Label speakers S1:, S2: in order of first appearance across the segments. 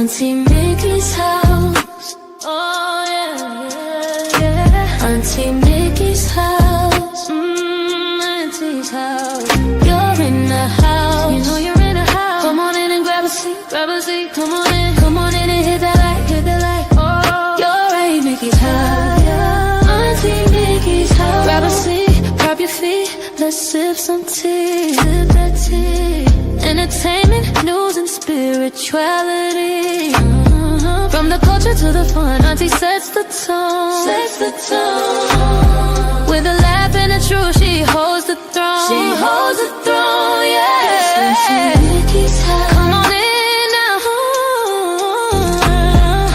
S1: Auntie Mickey's house. Oh yeah, yeah. Auntie Mickey's house. Auntie's house. You're in the house. You know you're in the house. Come on in and grab a seat, grab a seat. Come on in and hit that light, hit that light. Oh, you're at Mickey's house. Auntie Mickey's house. Grab a seat, grab your feet. Let's sip some tea, sip that tea. Entertainment, news, and spirituality. From the culture to the fun, Auntie sets the tone. Sets the tone. With a laugh and a truth, she holds the throne. She holds the throne, yeah. Auntie Mickey's house. Come on in now.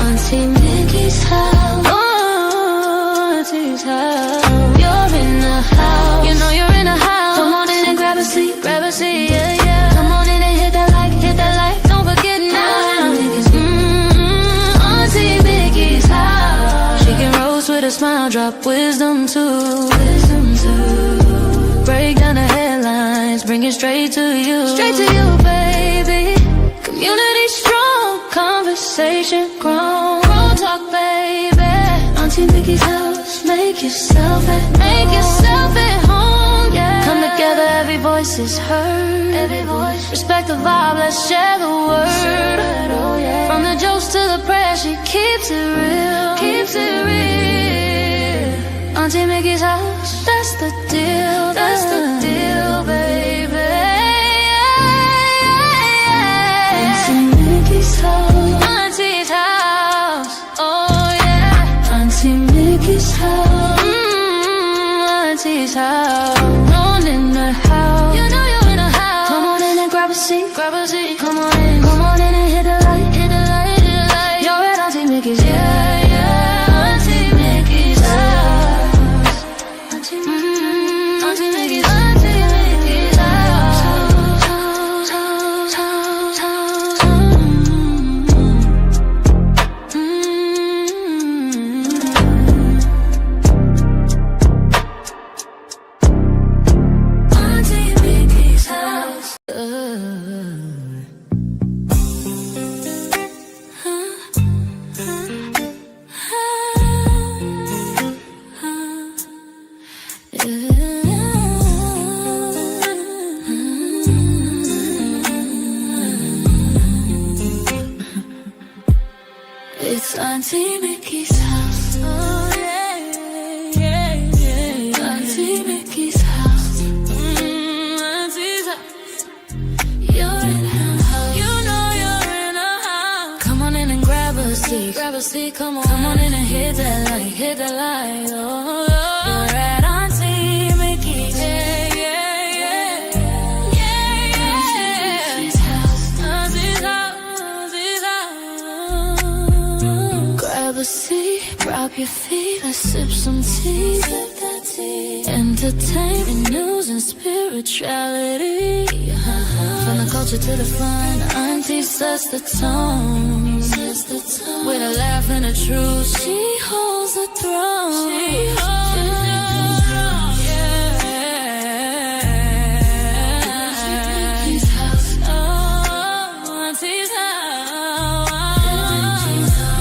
S1: Auntie Mickey's house. Oh, Auntie's house. You're in the house. You know you're in the house. Come on in and grab a seat, yeah, yeah. Come on in and hit that light. Don't forget now. Auntie Mickey's house. She can roast with a smile, drop wisdom too. Break down the headlines, bring it straight to you. Straight to you, baby. Community strong, conversation grown. Grown talk, baby. Auntie Mickey's house. Make yourself at home, yeah. Come together, every voice is heard. Every voice. Respect the vibe, let's share the word. Oh, yeah. From the jokes to the prayer, she keeps it real. Keeps it real. Auntie Mickey's house, that's the deal. That's the deal, baby. Auntie Mickey's house. Auntie's house. Oh yeah. Auntie Mickey's house. Auntie's house. On in the house. You know you're in the house. Come on in and grab a seat. Grab a seat. Come on in and hit the light. Hit the light, hit the light. You're at Auntie Mickey's. Yeah, yeah. Auntie Mickey's house. Auntie Mickey's. Auntie Mickey's house. Auntie Mickey's house. It's Auntie Mickey's house. Oh yeah, yeah, yeah. Auntie Mickey's house. Auntie's house. You're in her house. You know you're in her house. Come on in and grab a seat. Grab a seat, come on in and hit that light. Hit that light. Oh, you're at Auntie Mickey's. Yeah, yeah, yeah. Yeah, yeah. Auntie's house. Auntie's house. Auntie's house. Grab a seat, drop your feet, let's sip some tea. Sip that tea. Entertainment, news, and spirituality. From the culture to the fun, Auntie sets the tone. With a laugh and a truth, she holds the throne. She holds the throne, yeah. Auntie's house. Oh, Auntie's house.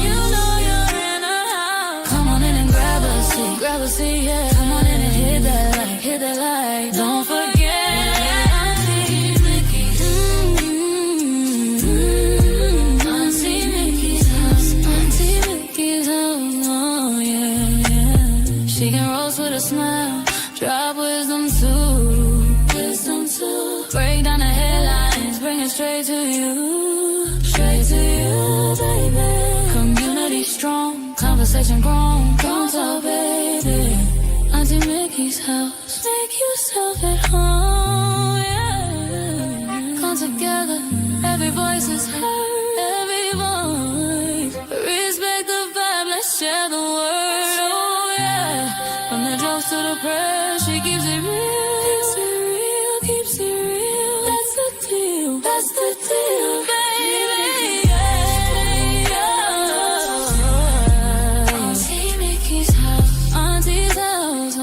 S1: You know you're in her house. Come on in and grab a seat, yeah. Come on in and hit that light. Don't forget Auntie Mickey's. Auntie Mickey's house. Auntie Mickey's house. Oh yeah, yeah. She can roast with a smile, drop wisdom too. Break down the headlines, bring it straight to you. Straight to you, baby. Community strong, conversation grown. Don't talk, baby. Auntie Mickey's house. Make yourself at home, yeah. Come together, every voice is heard. Every voice. Respect the vibe, let's share the word. Oh yeah. From the jokes to the prayers, she keeps it real. Keeps it real. That's the deal. That's the deal, baby. Yeah. Auntie Mickey's house. Auntie's house. Oh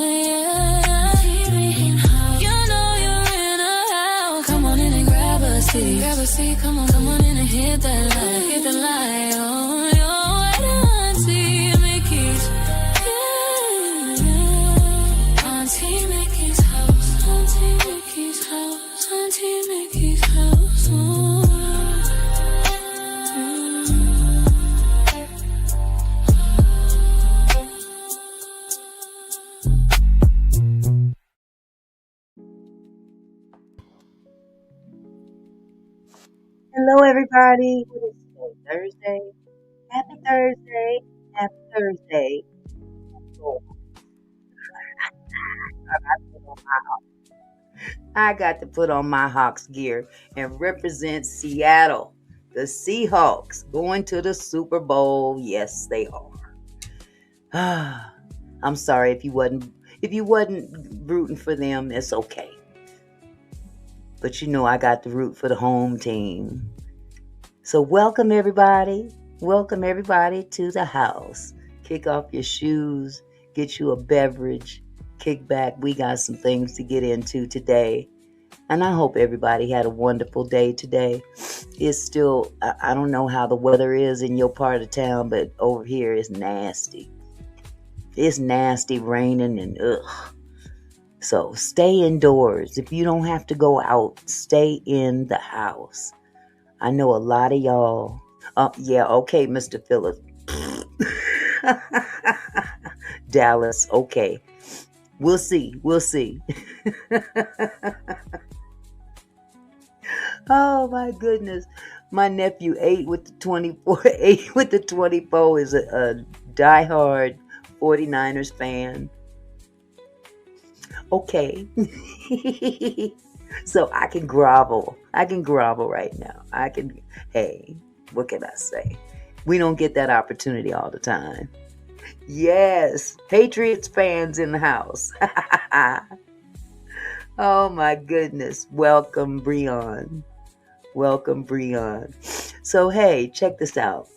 S1: yeah. Auntie Mickey's house. You know you're in a house. Come on in and grab us. city. Grab a seat, come on in and hit that light. Hit the light on your way to Auntie Mickey's. Yeah. Auntie Mickey's house. Auntie Mickey's house. Auntie Mickey's house.
S2: Hello, everybody. What is today? Thursday. Happy Thursday. Happy Thursday. Oh, I got to put on my Hawks gear and represent Seattle. The Seahawks going to the Super Bowl. Yes, they are. I'm sorry if you wasn't rooting for them. It's okay. But you know I got to root for the home team. So welcome everybody. Welcome everybody to the house. Kick off your shoes. Get you a beverage. Kick back. We got some things to get into today. And I hope everybody had a wonderful day today. It's still, I don't know how the weather is in your part of town, but over here it's nasty. It's nasty, raining and ugh. So stay indoors. If you don't have to go out, stay in the house. I know a lot of y'all. Yeah, okay, Mr. Phillips. Dallas, okay. We'll see. Oh my goodness. My nephew 8 with the 24 is a diehard 49ers fan. Okay. So I can grovel right now. Hey, what can I say? We don't get that opportunity all the time. Yes, Patriots fans in the house. Oh my goodness. Welcome, Breon. So hey, check this out.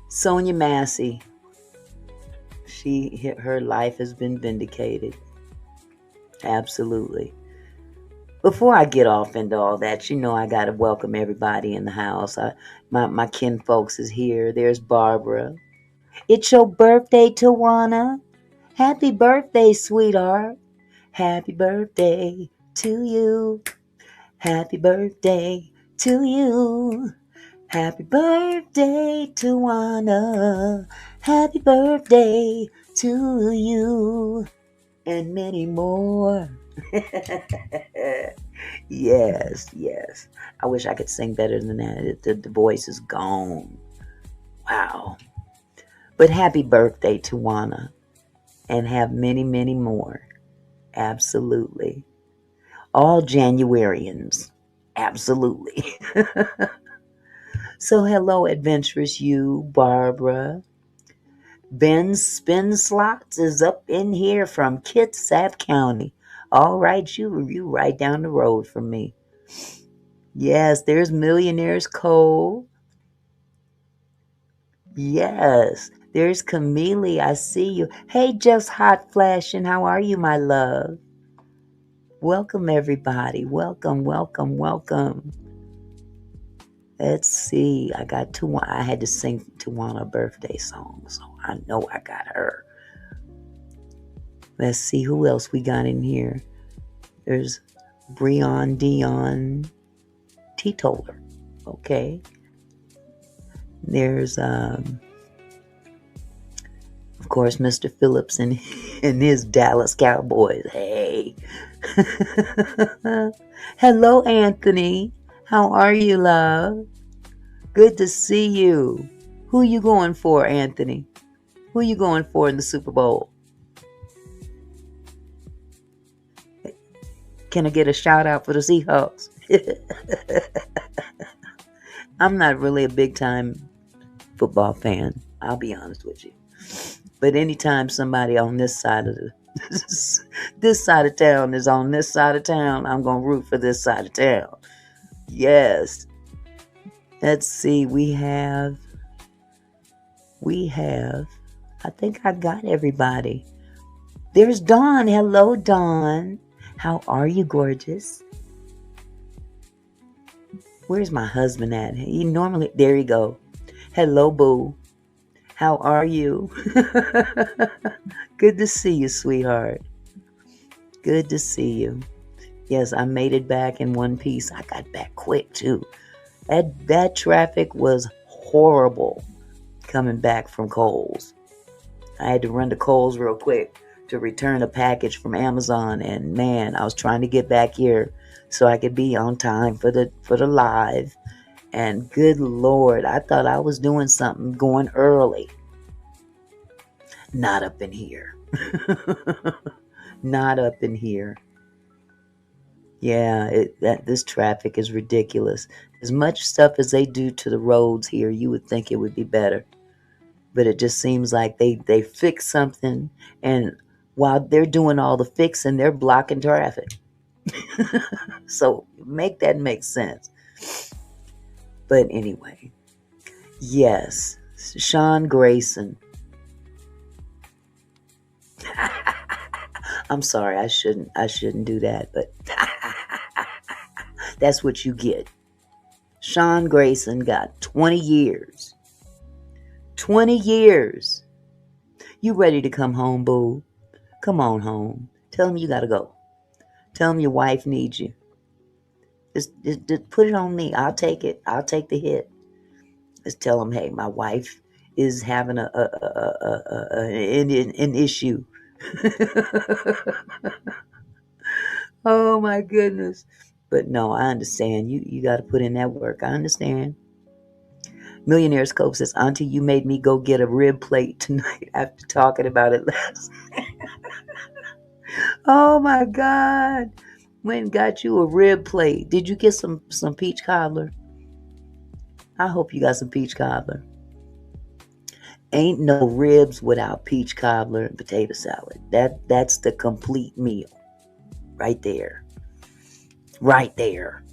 S2: Sonya Massey. Her life has been vindicated. Absolutely. Before I get off into all that, you know I got to welcome everybody in the house. My kin folks is here. There's Barbara. It's your birthday, Tawana. Happy birthday, sweetheart. Happy birthday to you. Happy birthday to you. Happy birthday, Tawana. Happy birthday to you. And many more. Yes. I wish I could sing better than that. The voice is gone. Wow. But happy birthday, Tawana. And have many, many more. Absolutely. All Januarians. Absolutely. So hello, adventurous you, Barbara. Ben Spin Slots is up in here from Kitsap County. All right, you right down the road from me. Yes, there's Millionaires Cove. Yes, there's Camille. I see you. Hey, just hot flashing. How are you, my love? Welcome, everybody. Welcome. Let's see. I had to sing Tawana a birthday song, so I know I got her. Let's see who else we got in here. There's Breon Dion Teetotaler. Okay. There's of course Mr. Phillips and his Dallas Cowboys. Hey. Hello, Anthony. How are you, love? Good to see you. Who you going for, Anthony? Who you going for in the Super Bowl? Can I get a shout out for the Seahawks? I'm not really a big time football fan. I'll be honest with you. But anytime somebody on this side of this side of town is on this side of town, I'm going to root for this side of town. Yes. Let's see. We have, I think I got everybody. There's Dawn. Hello, Dawn. How are you, gorgeous? Where's my husband at? He normally, there you go. Hello, boo. How are you? Good to see you, sweetheart. Good to see you. Yes, I made it back in one piece. I got back quick, too. That traffic was horrible coming back from Kohl's. I had to run to Kohl's real quick to return a package from Amazon, and man, I was trying to get back here so I could be on time for the live. And good Lord, I thought I was doing something going early. Not up in here. Not up in here. Yeah, this traffic is ridiculous. As much stuff as they do to the roads here, you would think it would be better. But it just seems like they fix something, and while they're doing all the fixing, they're blocking traffic. So make that make sense. But anyway, yes, Sean Grayson. I'm sorry, I shouldn't do that, but that's what you get. Sean Grayson got 20 years. 20 years. You ready to come home, boo? Come on home. Tell him you gotta go. Tell him your wife needs you. Just put it on me. I'll take it. I'll take the hit. Just tell him, hey, my wife is having an issue. Oh my goodness. But no, I understand. You got to put in that work. I understand. Millionaire Scope says, Auntie, you made me go get a rib plate tonight after talking about it last night. Oh my God. Went and got you a rib plate. Did you get some peach cobbler? I hope you got some peach cobbler. Ain't no ribs without peach cobbler and potato salad. That's the complete meal. Right there. Right there.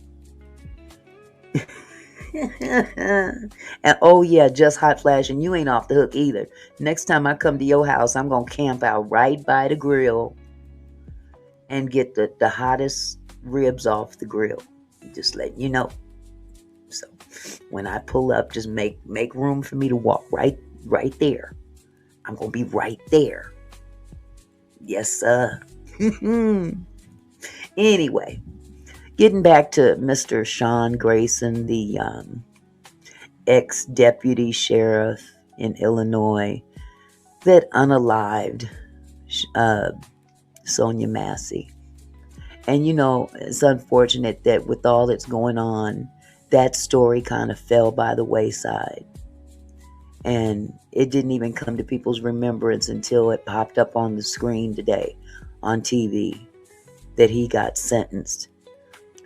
S2: And oh yeah, just hot flash, and you ain't off the hook either. Next time I come to your house, I'm gonna camp out right by the grill and get the hottest ribs off the grill. Just letting you know. So when I pull up, just make room for me to walk right there. I'm gonna be right there. Yes, sir. Anyway, getting back to Mr. Sean Grayson, the ex-deputy sheriff in Illinois that unalived Sonya Massey. And you know, it's unfortunate that with all that's going on, that story kind of fell by the wayside. And it didn't even come to people's remembrance until it popped up on the screen today on TV that he got sentenced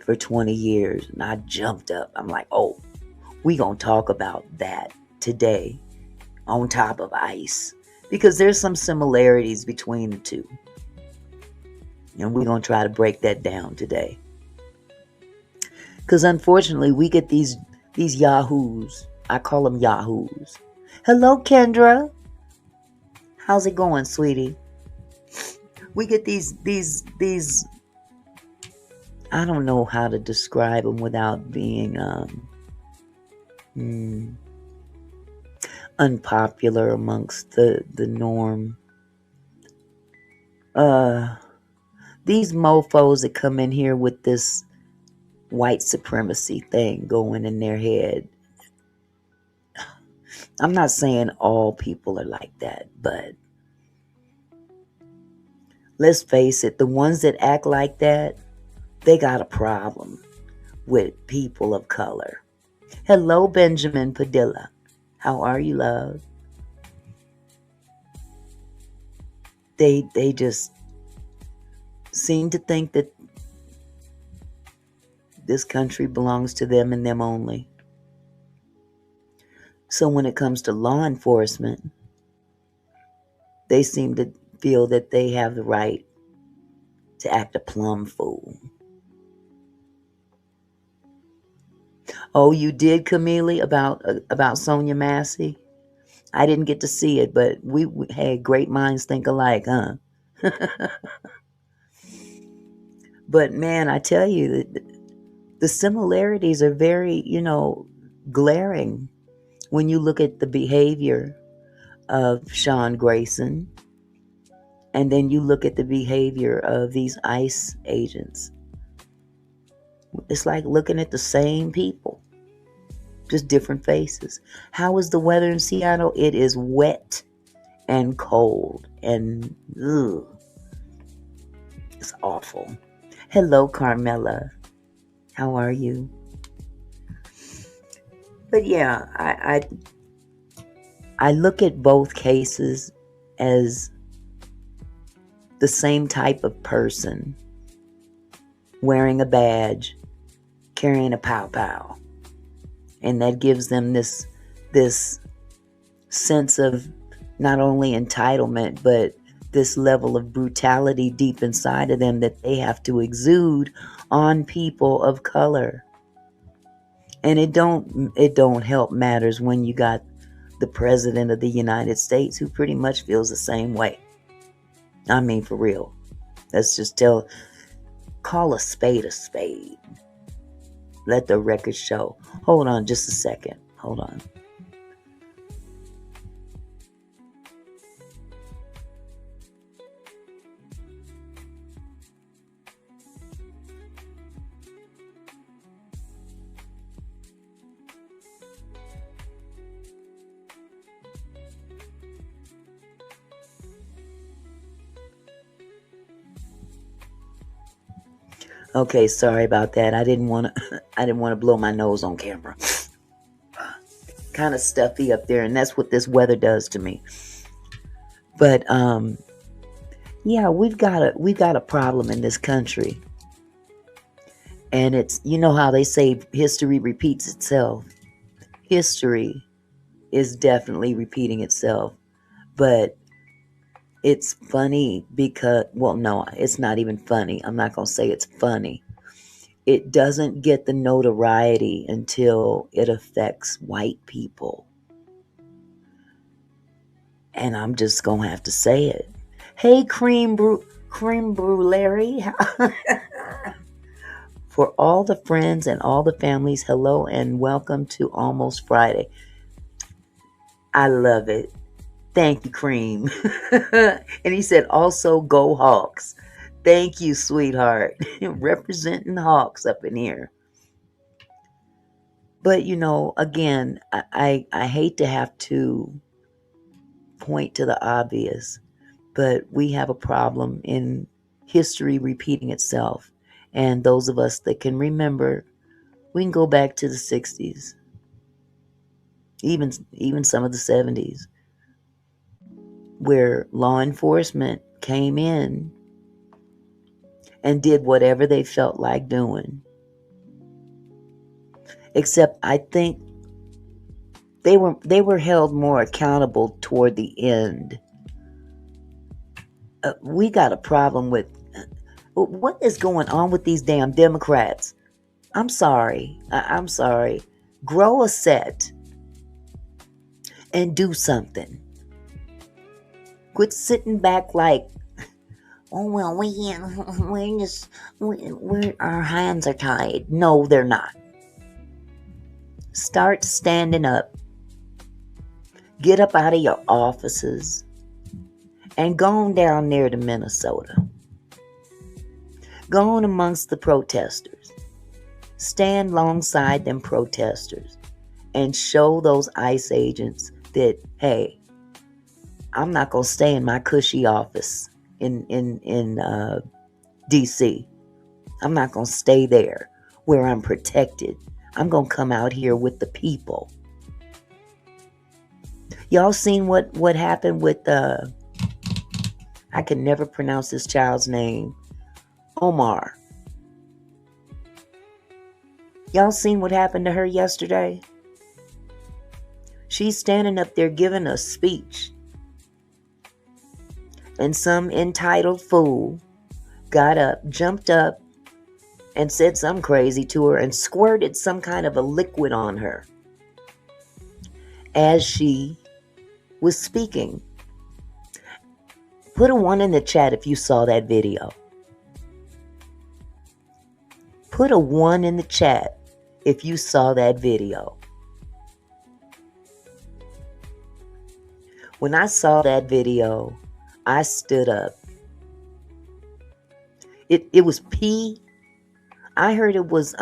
S2: for 20 years. And I jumped up. I'm like, oh, we gonna talk about that today on Top of Ice, because there's some similarities between the two. And we're gonna try to break that down today. Because unfortunately, we get these yahoos. I call them yahoos. Hello, Kendra. How's it going, sweetie? We get these I don't know how to describe them without being unpopular amongst the norm. These mofos that come in here with this white supremacy thing going in their head. I'm not saying all people are like that, but let's face it, the ones that act like that, they got a problem with people of color. Hello, Benjamin Padilla. How are you, love? They just seem to think that this country belongs to them and them only. So when it comes to law enforcement, they seem to feel that they have the right to act a plumb fool. Oh, you did, Camille, about Sonya Massey? I didn't get to see it, but we hey, great minds think alike, huh? But man, I tell you, the similarities are very, glaring when you look at the behavior of Sean Grayson, and then you look at the behavior of these ICE agents. It's like looking at the same people, just different faces. How is the weather in Seattle? It is wet and cold, and ugh, it's awful. Hello, Carmela. How are you? But yeah, I look at both cases as the same type of person wearing a badge, carrying a pow-pow. And that gives them this sense of not only entitlement, but this level of brutality deep inside of them that they have to exude on people of color. And it don't help matters when you got the president of the United States who pretty much feels the same way. I mean, for real. Let's just call a spade a spade. Let the record show. Hold on just a second. Hold on. Okay, sorry about that. I didn't want to blow my nose on camera. Kind of stuffy up there, and that's what this weather does to me. But yeah, we've got a problem in this country. And it's, you know how they say history repeats itself. History is definitely repeating itself. But it's funny because, well, no, it's not even funny. I'm not going to say it's funny. It doesn't get the notoriety until it affects white people. And I'm just going to have to say it. Hey, creme brulee. For all the friends and all the families, hello and welcome to Almost Friday. I love it. Thank you, Cream. And he said, also go Hawks. Thank you, sweetheart. Representing Hawks up in here. But, again, I hate to have to point to the obvious, but we have a problem in history repeating itself. And those of us that can remember, we can go back to the 60s, even some of the 70s, where law enforcement came in and did whatever they felt like doing. Except I think they were held more accountable toward the end. We got a problem with what is going on with these damn Democrats. I'm sorry. I'm sorry. Grow a set and do something. Quit sitting back like, oh well, our hands are tied. No, they're not. Start standing up. Get up out of your offices and go on down there to Minnesota. Go on amongst the protesters. Stand alongside them protesters and show those ICE agents that, hey, I'm not going to stay in my cushy office in D.C. I'm not going to stay there where I'm protected. I'm going to come out here with the people. Y'all seen what happened with I can never pronounce this child's name. Omar. Y'all seen what happened to her yesterday? She's standing up there giving a speech. And some entitled fool got up, jumped up, and said something crazy to her and squirted some kind of a liquid on her as she was speaking. Put a 1 in the chat if you saw that video. Put a 1 in the chat if you saw that video. When I saw that video, I stood up. It was pea. I heard it was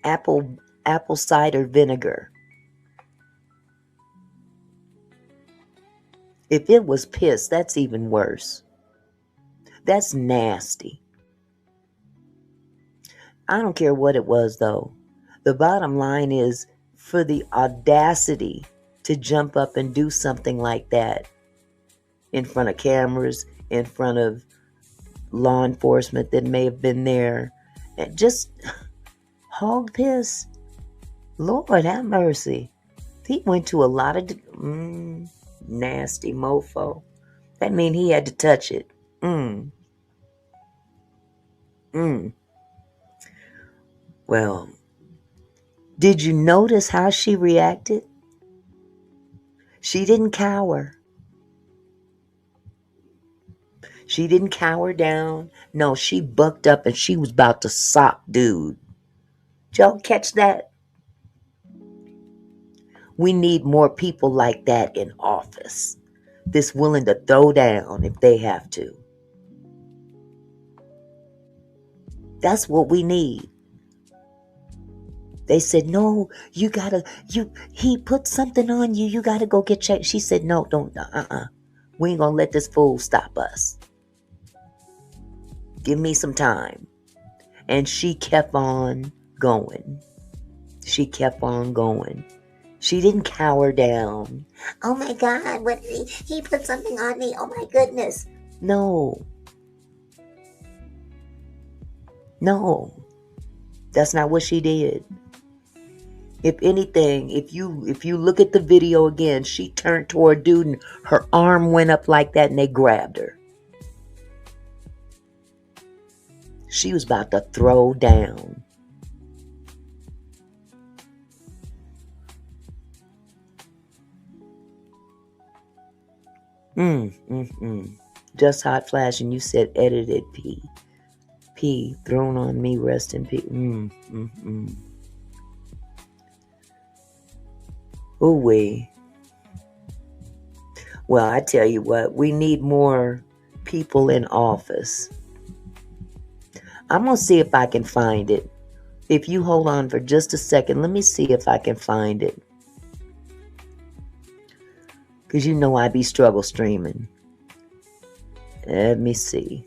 S2: apple cider vinegar. If it was piss, that's even worse. That's nasty. I don't care what it was, though. The bottom line is, for the audacity to jump up and do something like that in front of cameras, in front of law enforcement that may have been there, and just hog piss. Lord have mercy. He went to a lot of nasty mofo. That means he had to touch it. Well, did you notice how she reacted? She didn't cower. She didn't cower down. No, she bucked up and she was about to sock dude. Did y'all catch that? We need more people like that in office. This willing to throw down if they have to. That's what we need. They said, no, he put something on you. You got to go get checked. She said, no, don't, we ain't going to let this fool stop us. Give me some time. And she kept on going. She kept on going. She didn't cower down. Oh my God, what he put something on me. Oh my goodness. No. That's not what she did. If anything, if you look at the video again, she turned toward dude and her arm went up like that and they grabbed her. She was about to throw down. Just hot flash and you said edited P. P thrown on me, rest in peace. Ooh-wee. Well, I tell you what, we need more people in office. I'm going to see if I can find it. If you hold on for just a second, let me see if I can find it. Because you know I be struggle streaming. Let me see.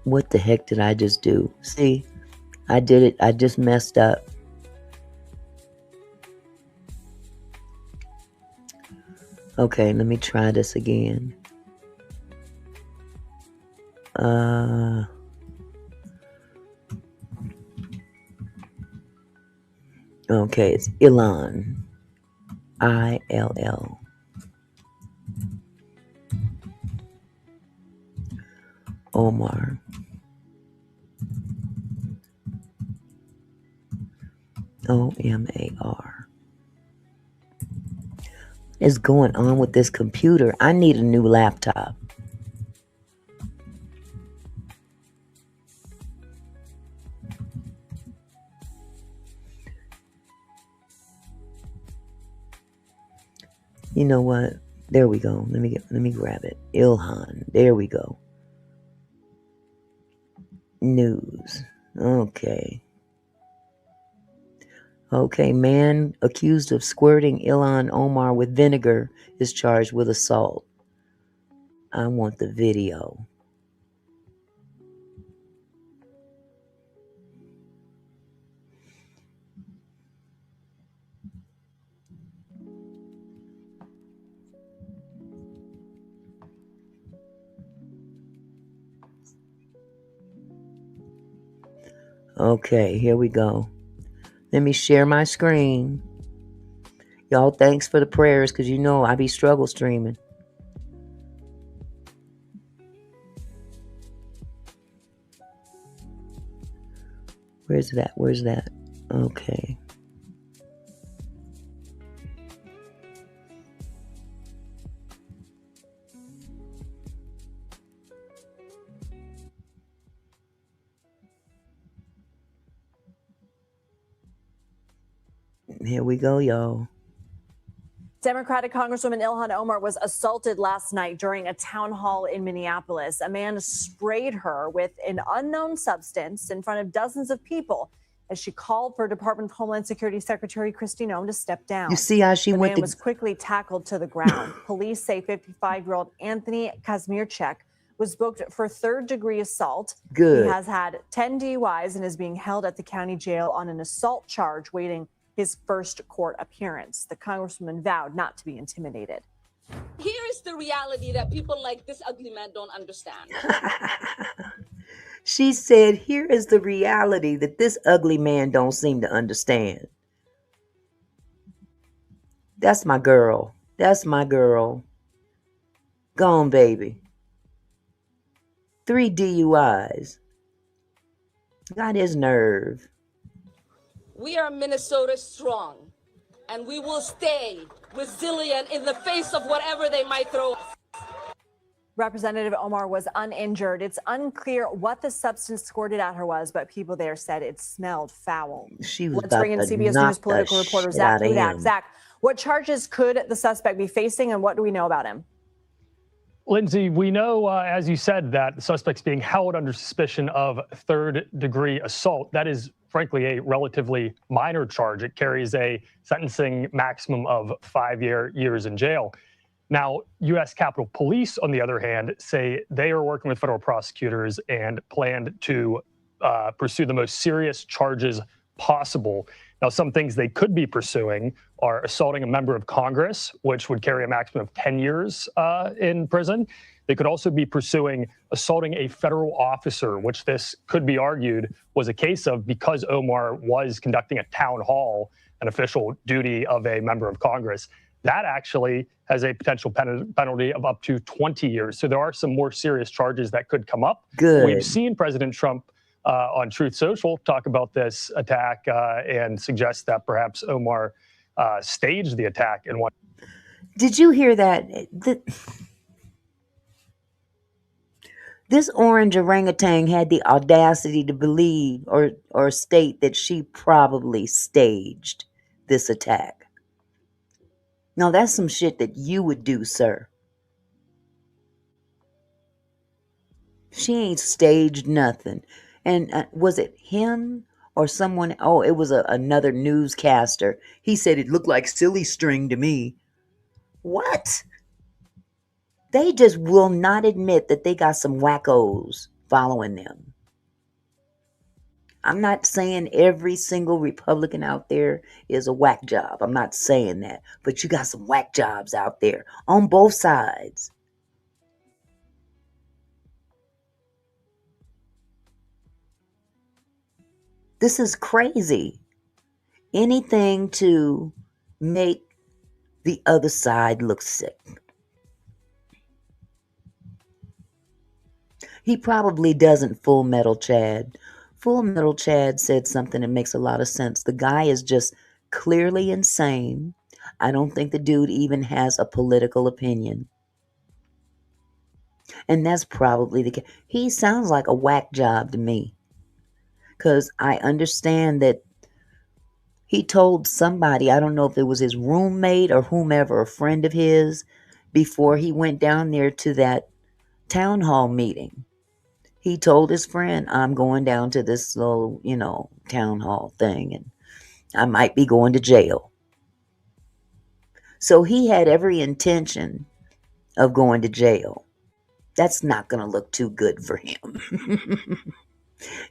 S2: What the heck did I just do? See, I did it. I just messed up. Okay, let me try this again. Okay, it's Ill. I-L-L. Omar. O-M-A-R. What is going on with this computer? I need a new laptop. You know what? There we go. Let me grab it. Ilhan. There we go. News. Okay. Okay, man accused of squirting Ilhan Omar with vinegar is charged with assault. I want the video. Okay, here we go. Let me share my screen. Y'all, thanks for the prayers, because you know I be struggle streaming. Where's that? Where's that? Okay. Here we go, y'all.
S3: Democratic Congresswoman Ilhan Omar was assaulted last night during a town hall in Minneapolis. A man sprayed her with an unknown substance in front of dozens of people as she called for Department of Homeland Security Secretary Kristi Noem to step down.
S2: You see how she
S3: the
S2: went
S3: man was quickly tackled to the ground. Police say 55-year-old Anthony Kazmierczak was booked for third-degree assault.
S2: Good.
S3: He has had 10 DUIs and is being held at the county jail on an assault charge, waiting his first court appearance. The congresswoman vowed not to be intimidated.
S4: Here is the reality that people like this ugly man don't understand.
S2: She said, here is the reality that this ugly man don't seem to understand. That's my girl. That's my girl. Go on, baby. 3 DUIs. Got his nerve.
S4: We are Minnesota strong, and we will stay resilient in the face of whatever they might throw.
S3: Representative Omar was uninjured. It's unclear what the substance squirted at her was, but people there said it smelled foul.
S2: She was
S3: Let's bring in CBS News political reporter Zach Hudak. Zach, what charges could the suspect be facing, and what do we know about him?
S5: Lindsay, we know, as you said, that the suspect's being held under suspicion of third-degree assault. That is, frankly, a relatively minor charge. It carries a sentencing maximum of 5 years in jail. Now, U.S. Capitol Police, on the other hand, say they are working with federal prosecutors and plan to pursue the most serious charges possible. Now, some things they could be pursuing are assaulting a member of Congress, which would carry a maximum of 10 years in prison. They could also be pursuing assaulting a federal officer, which this could be argued was a case of because Omar was conducting a town hall, an official duty of a member of Congress. That actually has a potential penalty of up to 20 years. So there are some more serious charges that could come up.
S2: Good.
S5: We've seen President Trump on Truth Social talk about this attack and suggest that perhaps Omar staged the attack in one.
S2: Did you hear that? This orange orangutan had the audacity to believe or state that she probably staged this attack. Now, that's some shit that you would do, sir. She ain't staged nothing. And was it him or someone? Oh, it was another newscaster. He said it looked like silly string to me. What? They just will not admit that they got some wackos following them. I'm not saying every single Republican out there is a whack job. I'm not saying that. But you got some whack jobs out there on both sides. This is crazy. Anything to make the other side look sick. He probably doesn't Full Metal Chad. Full Metal Chad said something that makes a lot of sense. The guy is just clearly insane. I don't think the dude even has a political opinion. And that's probably the case. He sounds like a whack job to me. Because I understand that he told somebody, I don't know if it was his roommate or whomever, a friend of his, before he went down there to that town hall meeting. He told his friend, I'm going down to this little, town hall thing, and I might be going to jail. So he had every intention of going to jail. That's not going to look too good for him.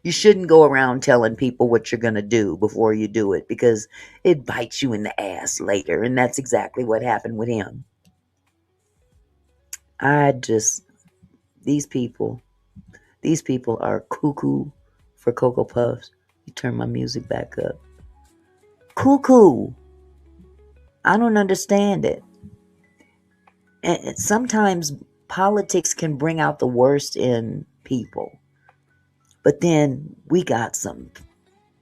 S2: You shouldn't go around telling people what you're going to do before you do it, because it bites you in the ass later, and that's exactly what happened with him. These people are cuckoo for Cocoa Puffs. You turn my music back up. Cuckoo. I don't understand it. And sometimes politics can bring out the worst in people. But then we got some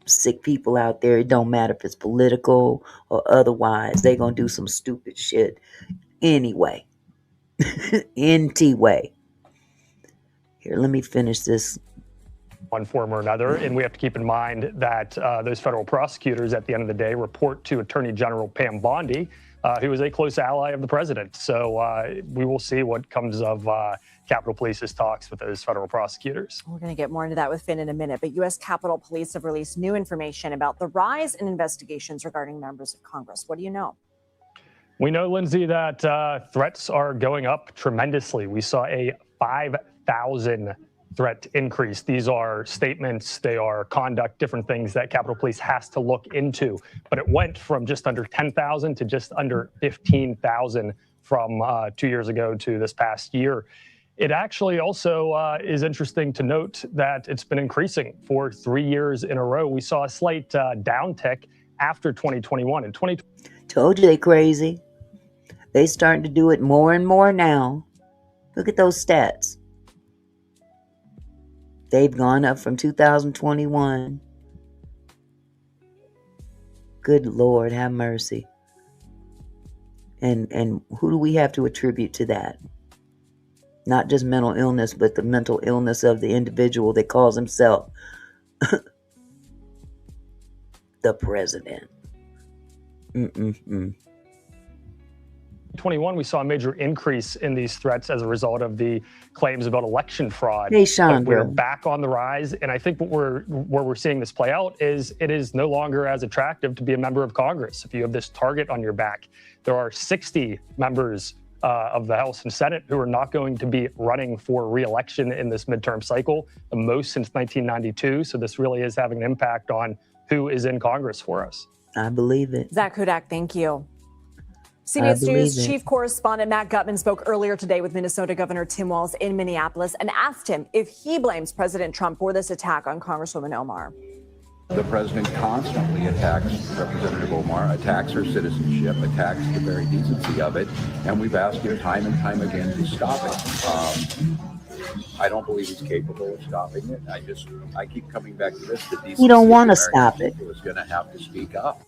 S2: sick people out there. It don't matter if it's political or otherwise. They gonna do some stupid shit anyway. NT way. Here, let me finish this
S5: one form or another. And we have to keep in mind that those federal prosecutors at the end of the day report to Attorney General Pam Bondi, who is a close ally of the president. So we will see what comes of Capitol Police's talks with those federal prosecutors.
S3: We're going to get more into that with Finn in a minute, but U.S. Capitol Police have released new information about the rise in investigations regarding members of Congress. What do you know?
S5: We know, Lindsay, that threats are going up tremendously. We saw a 5,000 threat increase. These are statements, they are conduct, different things that Capitol Police has to look into. But it went from just under 10,000 to just under 15,000 from 2 years ago to this past year. It actually also is interesting to note that it's been increasing for 3 years in a row. We saw a slight downtick after 2021. In 2020,
S2: Told you they crazy. They starting to do it more and more now. Look at those stats. They've gone up from 2021. Good Lord, have mercy. And who do we have to attribute to that? Not just mental illness, but the mental illness of the individual that calls himself the president.
S5: 2021, we saw a major increase in these threats as a result of the claims about election fraud.
S2: Hey, Sean,
S5: we're back on the rise, and I think where we're seeing this play out is it is no longer as attractive to be a member of Congress. If you have this target on your back, there are 60 members of the House and Senate who are not going to be running for re-election in this midterm cycle, the most since 1992. So this really is having an impact on who is in Congress for us.
S2: I believe it.
S3: Zach Hudak, thank you. CBS News
S2: it.
S3: chief correspondent Matt Gutman spoke earlier today with Minnesota Governor Tim Walz in Minneapolis and asked him if he blames President Trump for this attack on Congresswoman Omar.
S6: The president constantly attacks Representative Omar, attacks her citizenship, attacks the very decency of it, and we've asked him time and time again to stop it. I don't believe he's capable of stopping it. I keep coming back to this.
S2: He don't want to stop it.
S6: He was going to have to speak up.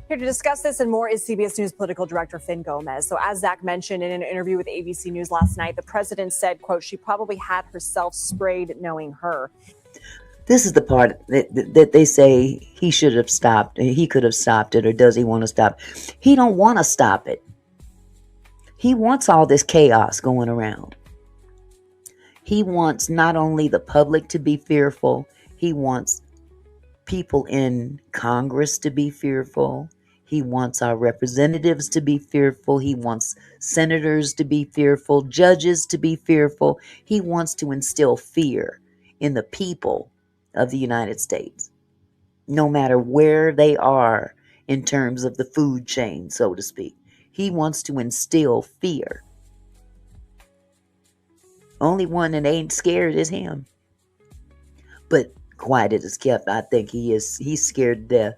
S3: Here to discuss this and more is CBS News political director Finn Gomez. So as Zach mentioned in an interview with ABC News last night, the president said, quote, she probably had herself sprayed knowing her.
S2: This is the part that they say he should have stopped. He could have stopped it, or does he want to stop? He don't want to stop it. He wants all this chaos going around. He wants not only the public to be fearful, he wants people in Congress to be fearful. He wants our representatives to be fearful. He wants senators to be fearful, judges to be fearful. He wants to instill fear in the people of the United States, no matter where they are in terms of the food chain, so to speak. He wants to instill fear. Only one that ain't scared is him. But quiet as kept, I think he's scared to death.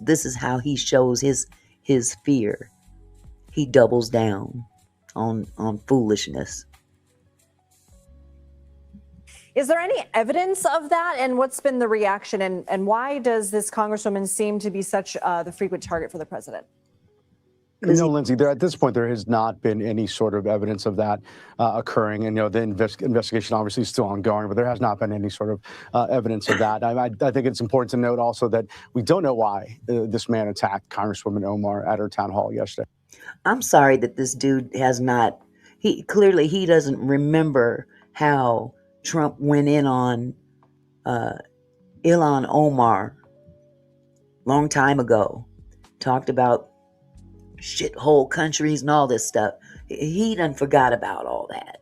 S2: This is how he shows his fear. He doubles down on foolishness.
S3: Is there any evidence of that? And what's been the reaction? And why does this congresswoman seem to be such the frequent target for the president?
S7: No, Lindsay, at this point, there has not been any sort of evidence of that occurring. And, the investigation obviously is still ongoing, but there has not been any sort of evidence of that. I think it's important to note also that we don't know why this man attacked Congresswoman Omar at her town hall yesterday.
S2: I'm sorry that this dude he doesn't remember how Trump went in on Ilhan Omar long time ago, talked about shithole countries and all this stuff. He done forgot about all that.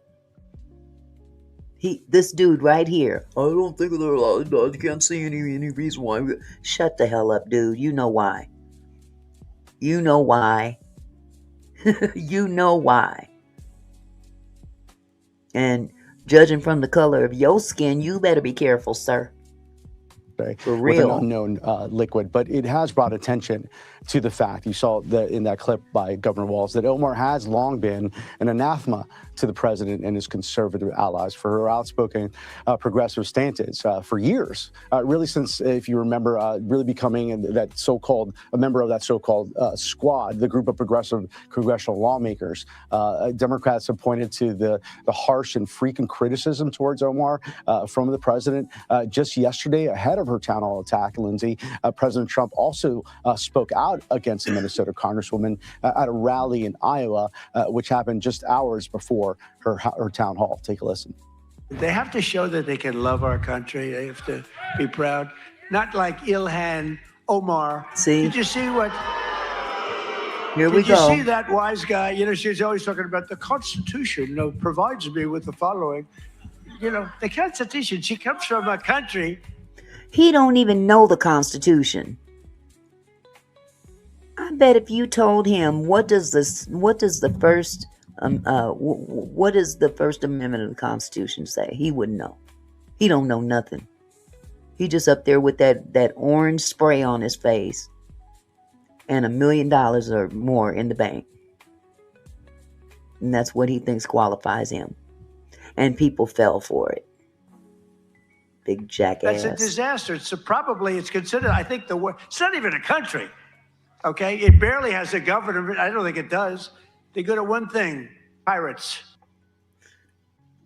S2: This dude right here, I don't think I can't see any reason why. Shut the hell up, dude. You know why. You know why. You know why. And judging from the color of your skin, you better be careful, sir. For
S7: with an
S2: real.
S7: unknown liquid. But it has brought attention to the fact, you saw in that clip by Governor Walz, that Omar has long been an anathema to the president and his conservative allies for her outspoken progressive stances for years, really since, if you remember, really becoming a member of that so-called squad, the group of progressive congressional lawmakers. Democrats have pointed to the harsh and frequent criticism towards Omar from the president. Just yesterday, ahead of her town hall attack, Lindsay, President Trump also spoke out against the Minnesota congresswoman at a rally in Iowa, which happened just hours before her town hall. Take a listen.
S8: They have to show that they can love our country. They have to be proud. Not like Ilhan Omar.
S2: See?
S8: Did you see what?
S2: Here we
S8: Did you
S2: go.
S8: see that wise guy? You know, she's always talking about the Constitution, provides me with the following. The Constitution, she comes from a country.
S2: He don't even know the Constitution. I bet if you told him what does the First Amendment of the Constitution say, he wouldn't know. He don't know nothing. He just up there with that orange spray on his face and $1 million or more in the bank. And that's what he thinks qualifies him. And people fell for it. Big jackass.
S8: That's a disaster. It's considered, I think, it's not even a country. Okay? It barely has a government. I don't think it does. They're good at one thing: pirates.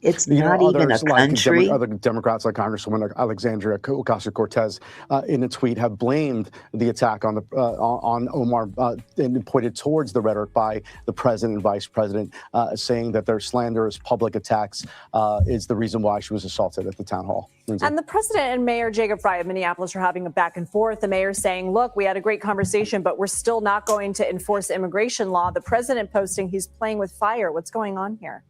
S2: It's not even a country.
S7: Other Democrats, like Congresswoman Alexandria Ocasio-Cortez, in a tweet, have blamed the attack on Omar and pointed towards the rhetoric by the president and vice president, saying that their slanderous public attacks is the reason why she was assaulted at the town hall. Lindsay.
S3: And the president and Mayor Jacob Frey of Minneapolis are having a back and forth. The mayor saying, look, we had a great conversation, but we're still not going to enforce immigration law. The president posting he's playing with fire. What's going on here?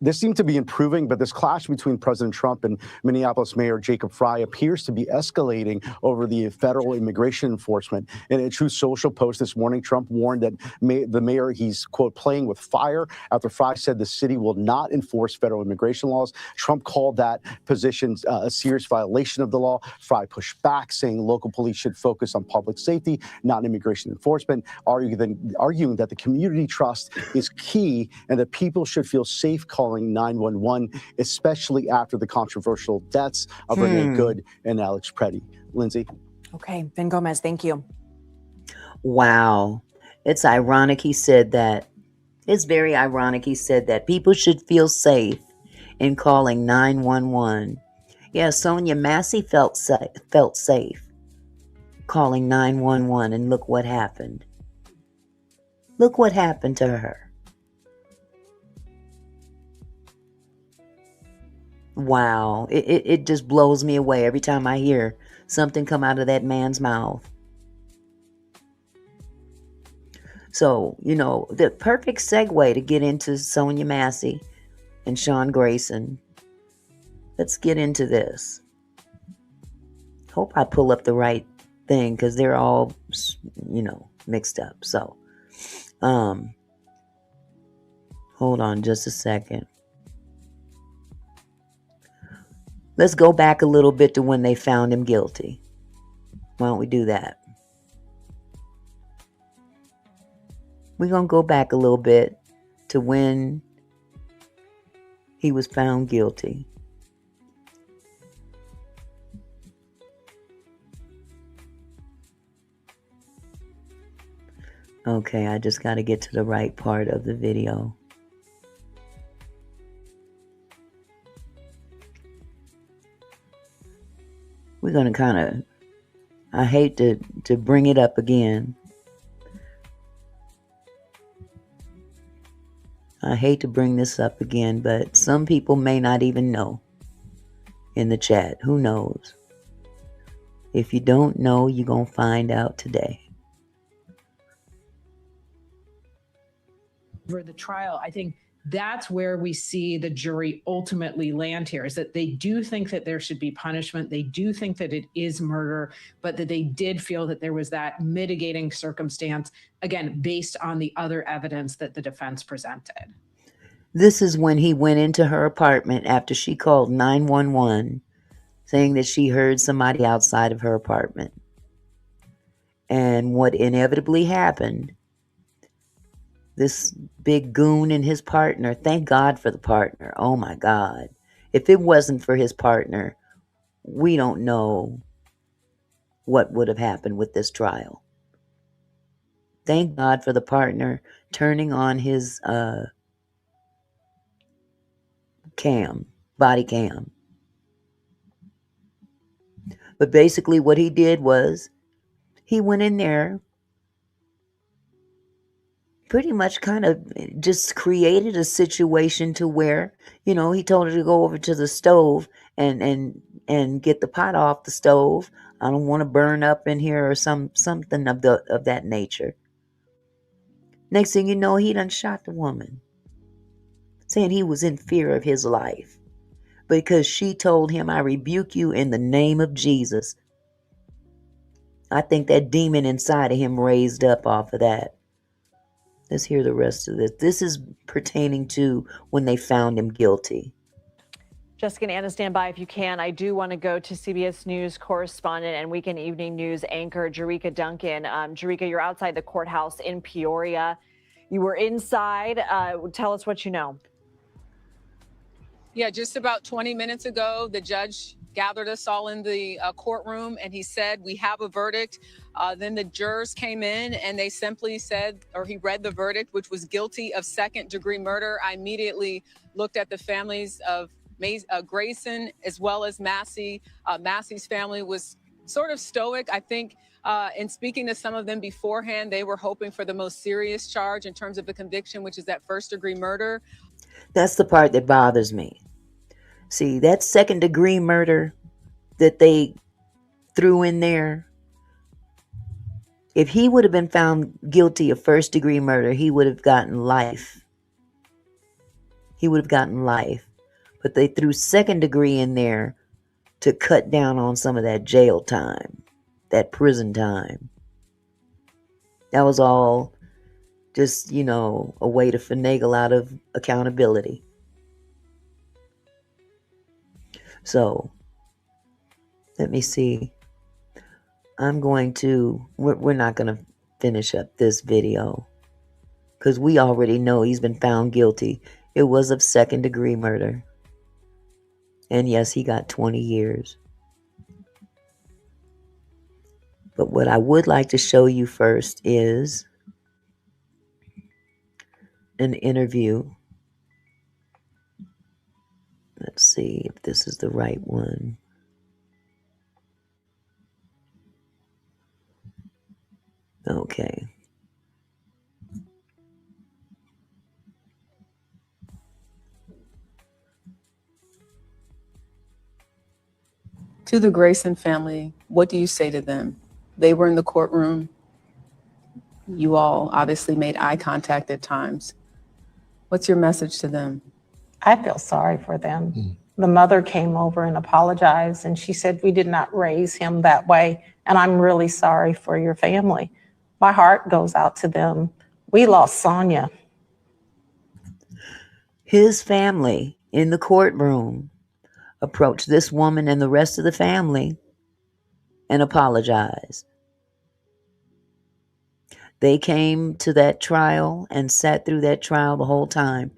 S7: This seemed to be improving, but this clash between President Trump and Minneapolis Mayor Jacob Frey appears to be escalating over the federal immigration enforcement. In a Truth Social post this morning, Trump warned that the mayor, he's, quote, playing with fire after Frey said the city will not enforce federal immigration laws. Trump called that position a serious violation of the law. Frey pushed back, saying local police should focus on public safety, not immigration enforcement, arguing that the community trust is key and that people should feel safe calling 911, especially after the controversial deaths of Renee Good and Alex Pretti. Lindsay?
S3: Okay, Ben Gomez, thank you.
S2: Wow. It's ironic he said that. It's very ironic he said that. People should feel safe in calling 911. Yeah, Sonya Massey felt safe calling 911, and look what happened. Look what happened to her. Wow. It just blows me away every time I hear something come out of that man's mouth. So, the perfect segue to get into Sonya Massey and Sean Grayson. Let's get into this. Hope I pull up the right thing because they're all, mixed up. So, hold on just a second. Let's go back a little bit to when they found him guilty. Why don't we do that? We're going to go back a little bit to when he was found guilty. Okay, I just got to get to the right part of the video. We're going to I hate to bring it up again. I hate to bring this up again, but some people may not even know in the chat. Who knows? If you don't know, you're going to find out today.
S9: For the trial, I think that's where we see the jury ultimately land here, is that they do think that there should be punishment. They do think that it is murder, but that they did feel that there was that mitigating circumstance, again, based on the other evidence that the defense presented.
S2: This is when he went into her apartment after she called 911 saying that she heard somebody outside of her apartment. And what inevitably happened, this big goon and his partner, thank God for the partner. Oh my God. If it wasn't for his partner, we don't know what would have happened with this trial. Thank God for the partner turning on his body cam. But basically what he did was he went in there, pretty much kind of just created a situation to where, he told her to go over to the stove and get the pot off the stove. I don't want to burn up in here or something of that nature. Next thing you know, he done shot the woman, saying he was in fear of his life because she told him, I rebuke you in the name of Jesus. I think that demon inside of him raised up off of that. Let's hear the rest of this. This is pertaining to when they found him guilty.
S3: Jessica and Anna, stand by if you can. I do want to go to CBS News correspondent and Weekend Evening News anchor Jerika Duncan. Jerika, you're outside the courthouse in Peoria. You were inside. Tell us what you know.
S10: Yeah, just about 20 minutes ago, the judge gathered us all in the courtroom and he said, we have a verdict. Then the jurors came in and they simply said, or he read the verdict, which was guilty of second-degree murder. I immediately looked at the families of Grayson as well as Massey. Massey's family was sort of stoic. I think in speaking to some of them beforehand, they were hoping for the most serious charge in terms of the conviction, which is that first-degree murder.
S2: That's the part that bothers me. See, that second-degree murder that they threw in there, if he would have been found guilty of first-degree murder, he would have gotten life. He would have gotten life. But they threw second-degree in there to cut down on some of that jail time, that prison time. That was all just, a way to finagle out of accountability. So, let me see. We're not going to finish up this video because we already know he's been found guilty. It was of second-degree murder. And yes, he got 20 years. But what I would like to show you first is an interview. Let's see if this is the right one. Okay.
S10: To the Grayson family, what do you say to them? They were in the courtroom. You all obviously made eye contact at times. What's your message to them?
S11: I feel sorry for them. The mother came over and apologized, and she said, we did not raise him that way, and I'm really sorry for your family. My heart goes out to them. We lost Sonya.
S2: His family in the courtroom approached this woman and the rest of the family and apologized. They came to that trial and sat through that trial the whole time.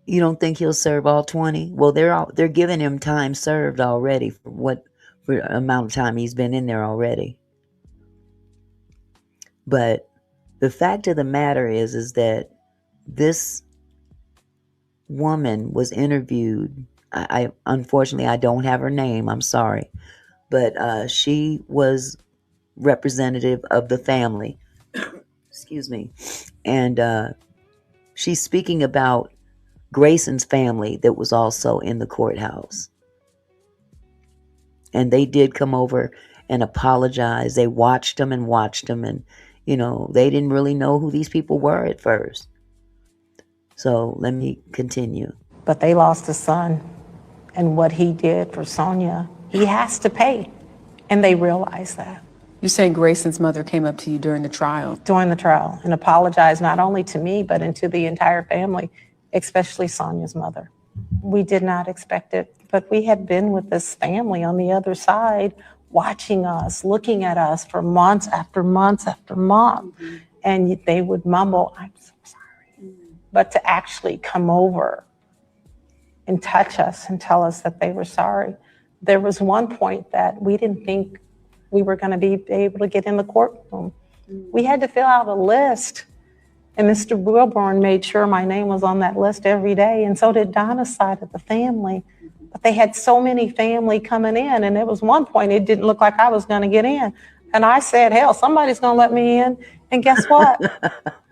S2: You don't think he'll serve all 20? Well, they're giving him time served already for amount of time he's been in there already. But the fact of the matter is that this woman was interviewed. I unfortunately I don't have her name. I'm sorry, but she was representative of the family. Excuse me, and she's speaking about Grayson's family that was also in the courthouse. And they did come over and apologize. They watched them and, they didn't really know who these people were at first. So let me continue.
S11: But they lost a son, and what he did for Sonya, he has to pay. And they realized that.
S10: You're saying Grayson's mother came up to you during the trial?
S11: During the trial, and apologized not only to me, but to the entire family, especially Sonya's mother. We did not expect it, but we had been with this family on the other side, watching us, looking at us for months after months after month. And they would mumble, "I'm so sorry." But to actually come over and touch us and tell us that they were sorry. There was one point that we didn't think we were going to be able to get in the courtroom. We had to fill out a list, and Mr. Wilborn made sure my name was on that list every day, and so did Donna's side of the family. But they had so many family coming in, and there was one point it didn't look like I was going to get in. And I said, hell, somebody's going to let me in. And guess what?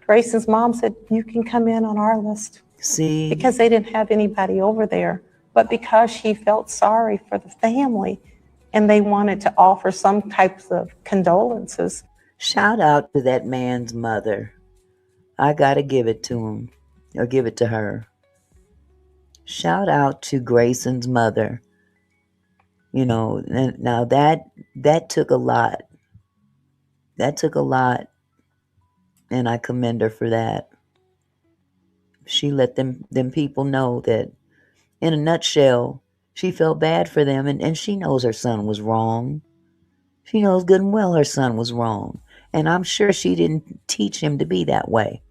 S11: Grayson's mom said, you can come in on our list.
S2: See?
S11: Because they didn't have anybody over there. But because she felt sorry for the family and they wanted to offer some types of condolences.
S2: Shout out to that man's mother. I got to give it to him, or give it to her. Shout out to Grayson's mother. You know, now that took a lot. That took a lot, and I commend her for that. She let them people know that, in a nutshell, she felt bad for them, and she knows her son was wrong. She knows good and well her son was wrong. And I'm sure she didn't teach him to be that way.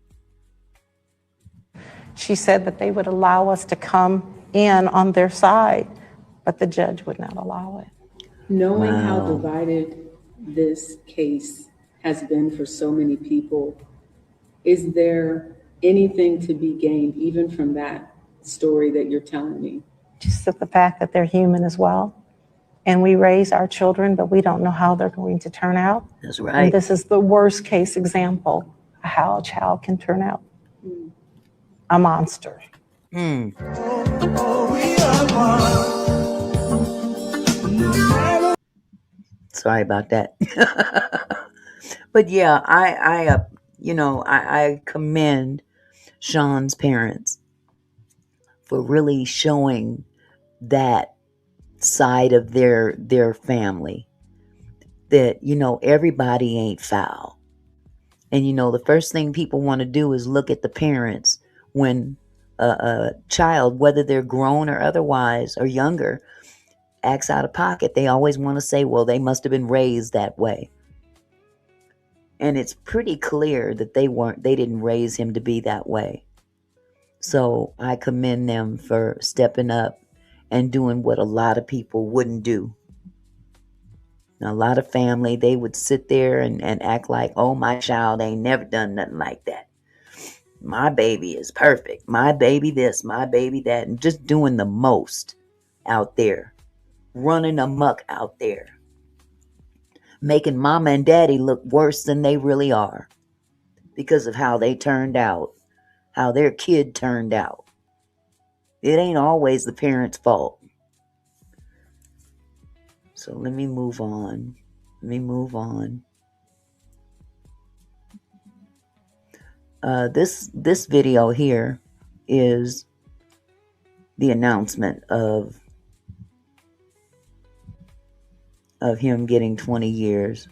S11: She said that they would allow us to come in on their side, but the judge would not allow it.
S12: Knowing how divided this case has been for so many people, is there anything to be gained even from that story that you're telling me?
S11: Just the fact that they're human as well. And we raise our children, but we don't know how they're going to turn out.
S2: That's right.
S11: And this is the worst case example of how a child can turn out. A monster.
S2: Sorry about that. But yeah, I commend Sean's parents for really showing that side of their family, that, everybody ain't foul. And, the first thing people want to do is look at the parents when a child, whether they're grown or otherwise or younger, acts out of pocket. They always want to say, well, they must have been raised that way. And it's pretty clear that they didn't raise him to be that way. So I commend them for stepping up and doing what a lot of people wouldn't do. Now, a lot of family, they would sit there and act like, oh, my child ain't never done nothing like that. My baby is perfect. My baby this, my baby that. And just doing the most out there. Running amok out there. Making mama and daddy look worse than they really are. Because of how they turned out. How their kid turned out. It ain't always the parents' fault. So let me move on. This video here is the announcement of him getting 20 years.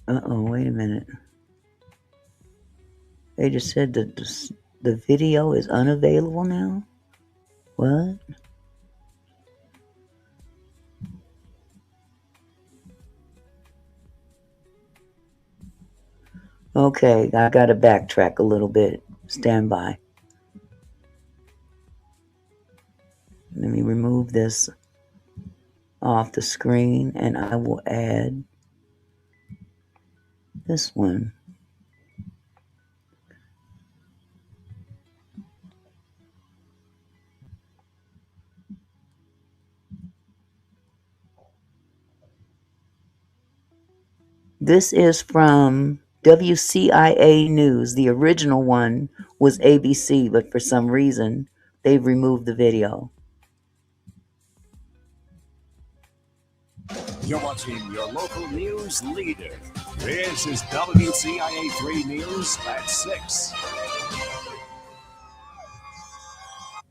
S2: Wait a minute. They just said that the video is unavailable now? What? Okay, I gotta backtrack a little bit. Stand by. Let me remove this off the screen and I will add this one. This is from WCIA News. The original one was ABC, but for some reason, they've removed the video.
S13: You're watching your local news leader. This is WCIA 3 News at 6.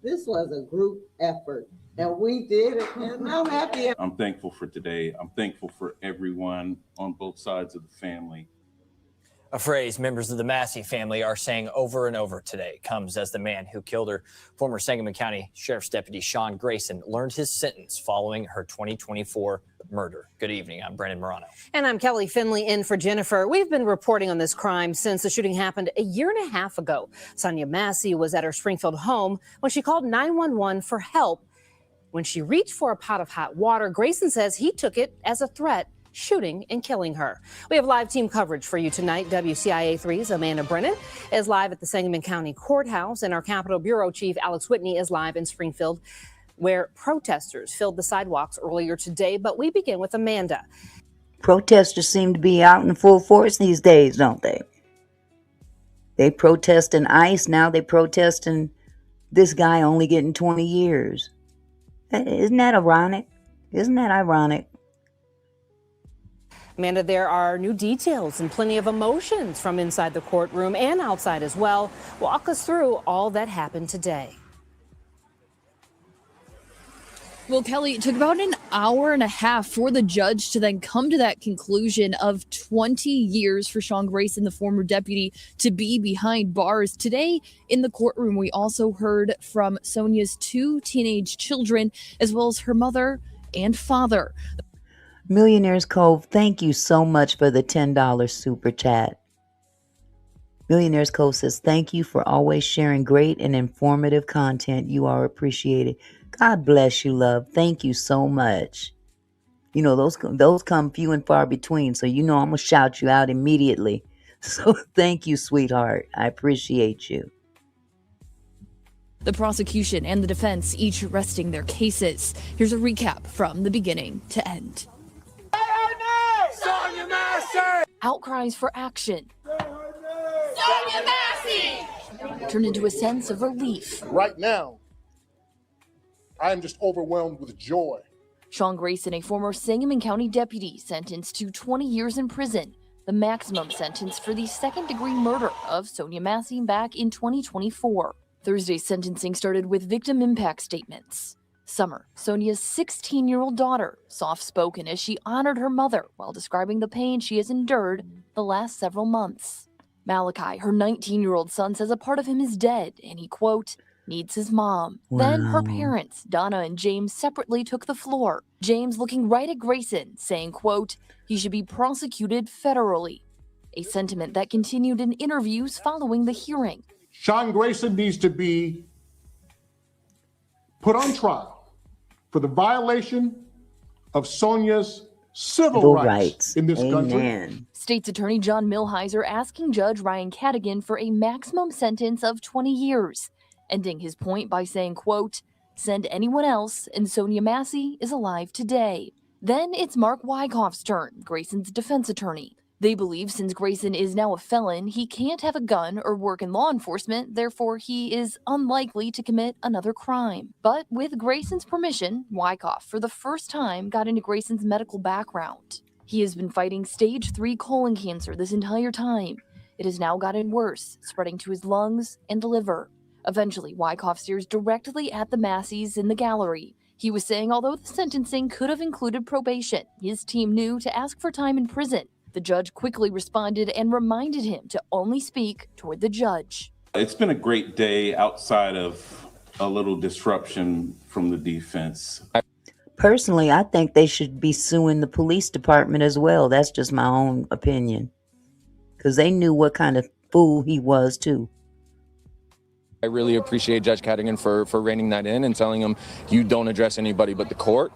S14: This was a group effort And we did it, and I'm happy.
S15: I'm thankful for today. I'm thankful for everyone on both sides of the family.
S16: A phrase members of the Massey family are saying over and over today comes as the man who killed her, former Sangamon County Sheriff's Deputy Sean Grayson, learned his sentence following her 2024 murder. Good evening. I'm Brendan Morano.
S17: And I'm Kelly Finley in for Jennifer. We've been reporting on this crime since the shooting happened a year and a half ago. Sonya Massey was at her Springfield home when she called 911 for help. When she reached for a pot of hot water, Grayson says he took it as a threat, shooting and killing her. We have live team coverage for you tonight. WCIA 3's Amanda Brennan is live at the Sangamon County Courthouse, and our Capitol Bureau Chief Alex Whitney is live in Springfield, where protesters filled the sidewalks earlier today. But we begin with Amanda.
S2: Protesters seem to be out in full force these days, don't they? They protesting ICE, now they protesting this guy only getting 20 years. Isn't that ironic? Isn't that ironic?
S17: Amanda, there are new details and plenty of emotions from inside the courtroom and outside as well. Walk us through all that happened today.
S18: Well, Kelly, it took about an hour and a half for the judge to then come to that conclusion of 20 years for Sean Grayson, the former deputy, to be behind bars. Today in the courtroom, we also heard from Sonya's 2 teenage children, as well as her mother and father.
S2: Millionaire's Cove, thank you so much for the $10 super chat. Millionaire's Cove says, thank you for always sharing great and informative content. You are appreciated. God bless you, love. Thank you so much. You know, those come few and far between, so you know I'm going to shout you out immediately. So thank you, sweetheart. I appreciate you.
S18: The prosecution and the defense each resting their cases. Here's a recap from the beginning to end.
S19: Sonya Massey!
S18: Outcries for action
S19: Sonya Massey!
S18: turned into a sense of relief.
S20: Right now, I am just overwhelmed with joy.
S18: Sean Grayson, a former Sangamon County deputy, sentenced to 20 years in prison, the maximum sentence for the second-degree murder of Sonya Massey back in 2024. Thursday's sentencing started with victim impact statements. Summer, Sonya's 16-year-old daughter, soft-spoken as she honored her mother while describing the pain she has endured the last several months. Malachi, her 19-year-old son, says a part of him is dead, and he, quote, needs his mom.
S2: Wow.
S18: Then her parents, Donna and James, separately took the floor. James looking right at Grayson, saying, quote, he should be prosecuted federally. A sentiment that continued in interviews following the hearing.
S20: Sean Grayson needs to be put on trial for the violation of Sonya's civil rights in this country.
S18: State's Attorney John Milhiser asking Judge Ryan Cadigan for a maximum sentence of 20 years, ending his point by saying, quote, send anyone else, and Sonya Massey is alive today. Then it's Mark Wyckoff's turn, Grayson's defense attorney. They believe since Grayson is now a felon, he can't have a gun or work in law enforcement, therefore he is unlikely to commit another crime. But with Grayson's permission, Wyckoff for the first time got into Grayson's medical background. He has been fighting stage 3 colon cancer this entire time. It has now gotten worse, spreading to his lungs and liver. Eventually, Wyckoff stares directly at the Masseys in the gallery. He was saying although the sentencing could have included probation, his team knew to ask for time in prison. The judge quickly responded and reminded him to only speak toward the judge.
S15: It's been a great day outside of a little disruption from the defense.
S2: Personally, I think they should be suing the police department as well. That's just my own opinion. Because they knew what kind of fool he was, too.
S21: I really appreciate Judge Cadigan for reining that in and telling him you don't address anybody but the court.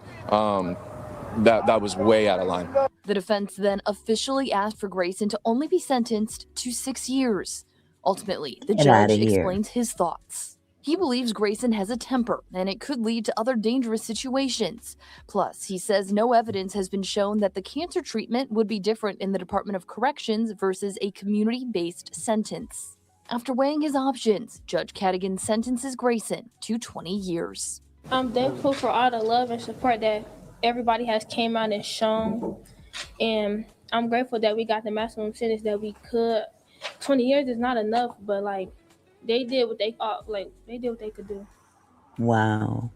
S21: That was way out of line.
S18: The defense then officially asked for Grayson to only be sentenced to 6 years. Ultimately, the judge explains his thoughts. He believes Grayson has a temper, and it could lead to other dangerous situations. Plus, he says no evidence has been shown that the cancer treatment would be different in the Department of Corrections versus a community-based sentence. After weighing his options, Judge Cadigan sentences Grayson to 20 years.
S22: I'm thankful for all the love and support that everybody has came out and shown, and I'm grateful that we got the maximum sentence that we could. 20 years is not enough, but like they did what they could do.
S2: Wow.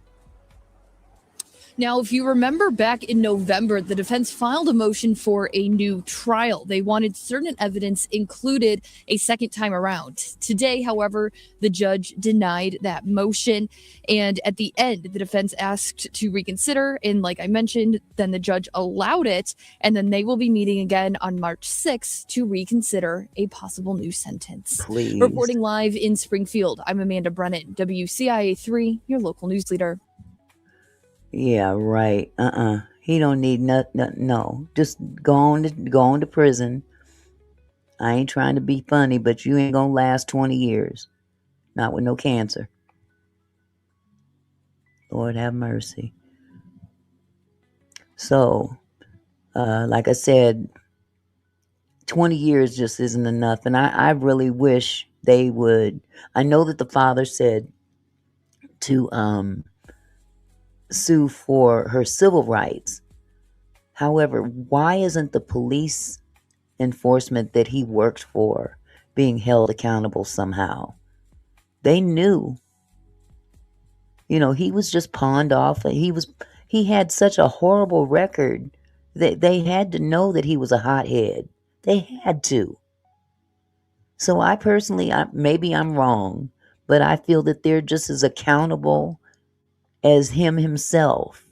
S1: Now, if you remember back in November, the defense filed a motion for a new trial. They wanted certain evidence included a second time around. Today, however, the judge denied that motion. And at the end, the defense asked to reconsider. And like I mentioned, then the judge allowed it. And then they will be meeting again on March 6th to reconsider a possible new sentence.
S2: Please.
S1: Reporting live in Springfield, I'm Amanda Brennan, WCIA3, your local news leader.
S2: Yeah, right. He don't need nothing. No, just go on to prison. I ain't trying to be funny, but you ain't gonna last 20 years. Not with no cancer. Lord have mercy. So, like I said, 20 years just isn't enough. And I really wish they would. I know that the father said to sue for her civil rights. However, why isn't the police enforcement that he worked for being held accountable somehow? They knew. You know, he was just pawned off. He had such a horrible record that they had to know that he was a hothead. They had to. So I personally, maybe I'm wrong, but I feel that they're just as accountable as him himself.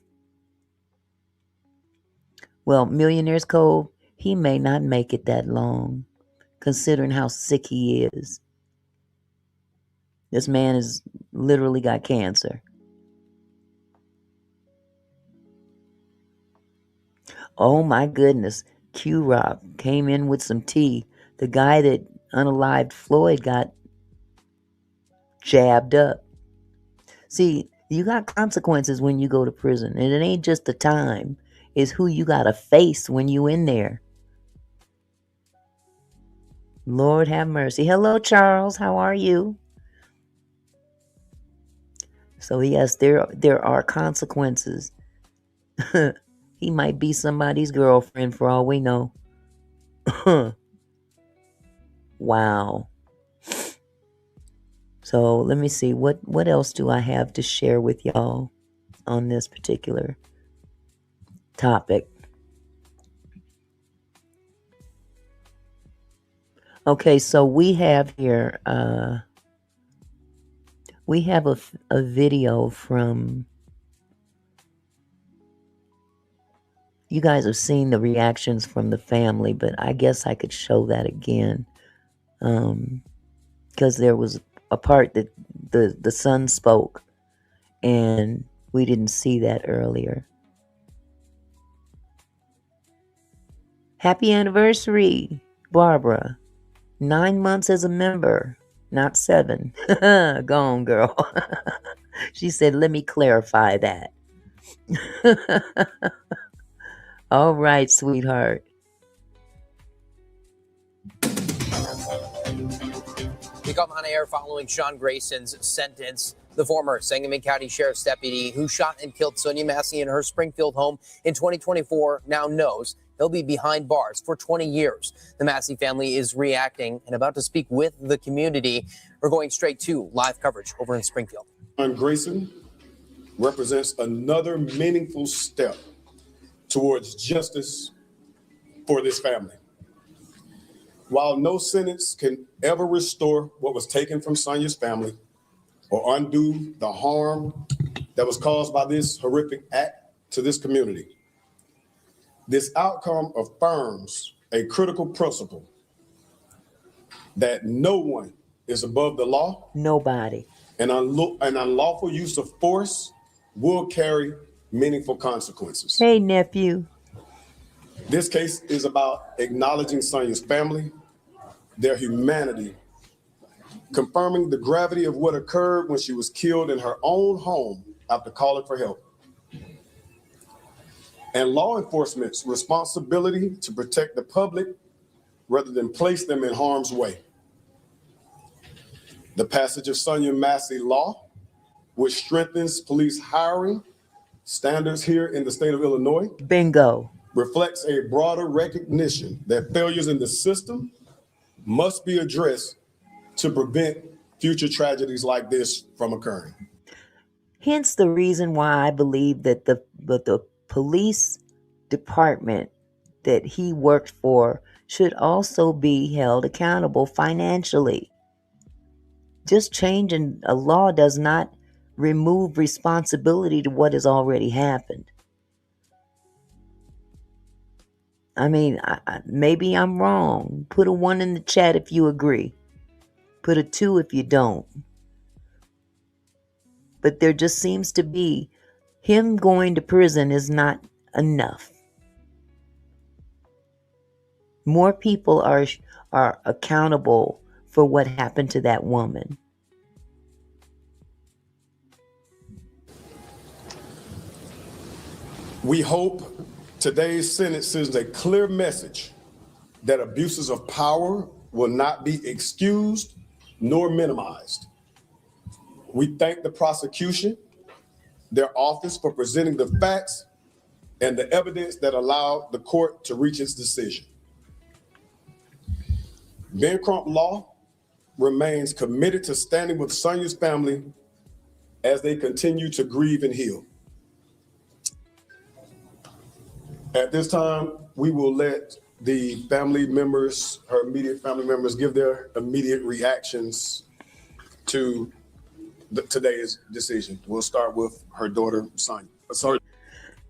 S2: Well, Millionaire's Cove, he may not make it that long, considering how sick he is. This man has literally got cancer. Oh my goodness. Q-Rock came in with some tea. The guy that unalived Floyd got jabbed up. See, you got consequences when you go to prison. And it ain't just the time. It's who you got to face when you in there. Lord have mercy. Hello, Charles. How are you? So yes, there are consequences. He might be somebody's girlfriend for all we know. Wow. So let me see. What else do I have to share with y'all on this particular topic? Okay, so we have here, we have a video from, you guys have seen the reactions from the family, but I guess I could show that again. Because there was a part that the son spoke, and we didn't see that earlier. Happy anniversary, Barbara. 9 months as a member, not 7. Go on, girl. She said, let me clarify that. All right, sweetheart.
S4: We come on air following Sean Grayson's sentence. The former Sangamon County Sheriff's deputy who shot and killed Sonya Massey in her Springfield home in 2024 now knows he'll be behind bars for 20 years. The Massey family is reacting and about to speak with the community. We're going straight to live coverage over in Springfield.
S23: Sean Grayson represents another meaningful step towards justice for this family. While no sentence can ever restore what was taken from Sonya's family or undo the harm that was caused by this horrific act to this community, this outcome affirms a critical principle that no one is above the law.
S2: Nobody.
S23: And an unlawful use of force will carry meaningful consequences.
S2: Hey, nephew.
S23: This case is about acknowledging Sonya's family, their humanity, confirming the gravity of what occurred when she was killed in her own home after calling for help, and law enforcement's responsibility to protect the public rather than place them in harm's way. The passage of Sonya Massey law, which strengthens police hiring standards here in the state of Illinois,
S2: bingo,
S23: reflects a broader recognition that failures in the system must be addressed to prevent future tragedies like this from occurring.
S2: Hence the reason why I believe that but the police department that he worked for should also be held accountable financially. Just changing a law does not remove responsibility to what has already happened. I mean, maybe I'm wrong. Put a 1 in the chat if you agree. Put a 2 if you don't. But there just seems to be, him going to prison is not enough. More people are accountable for what happened to that woman.
S23: We hope today's sentence sends a clear message that abuses of power will not be excused nor minimized. We thank the prosecution, their office, for presenting the facts and the evidence that allowed the court to reach its decision. Ben Crump Law remains committed to standing with Sonya's family as they continue to grieve and heal. At this time, we will let the family members, her immediate family members, give their immediate reactions to today's decision. We'll start with her daughter, Sonya. Sorry.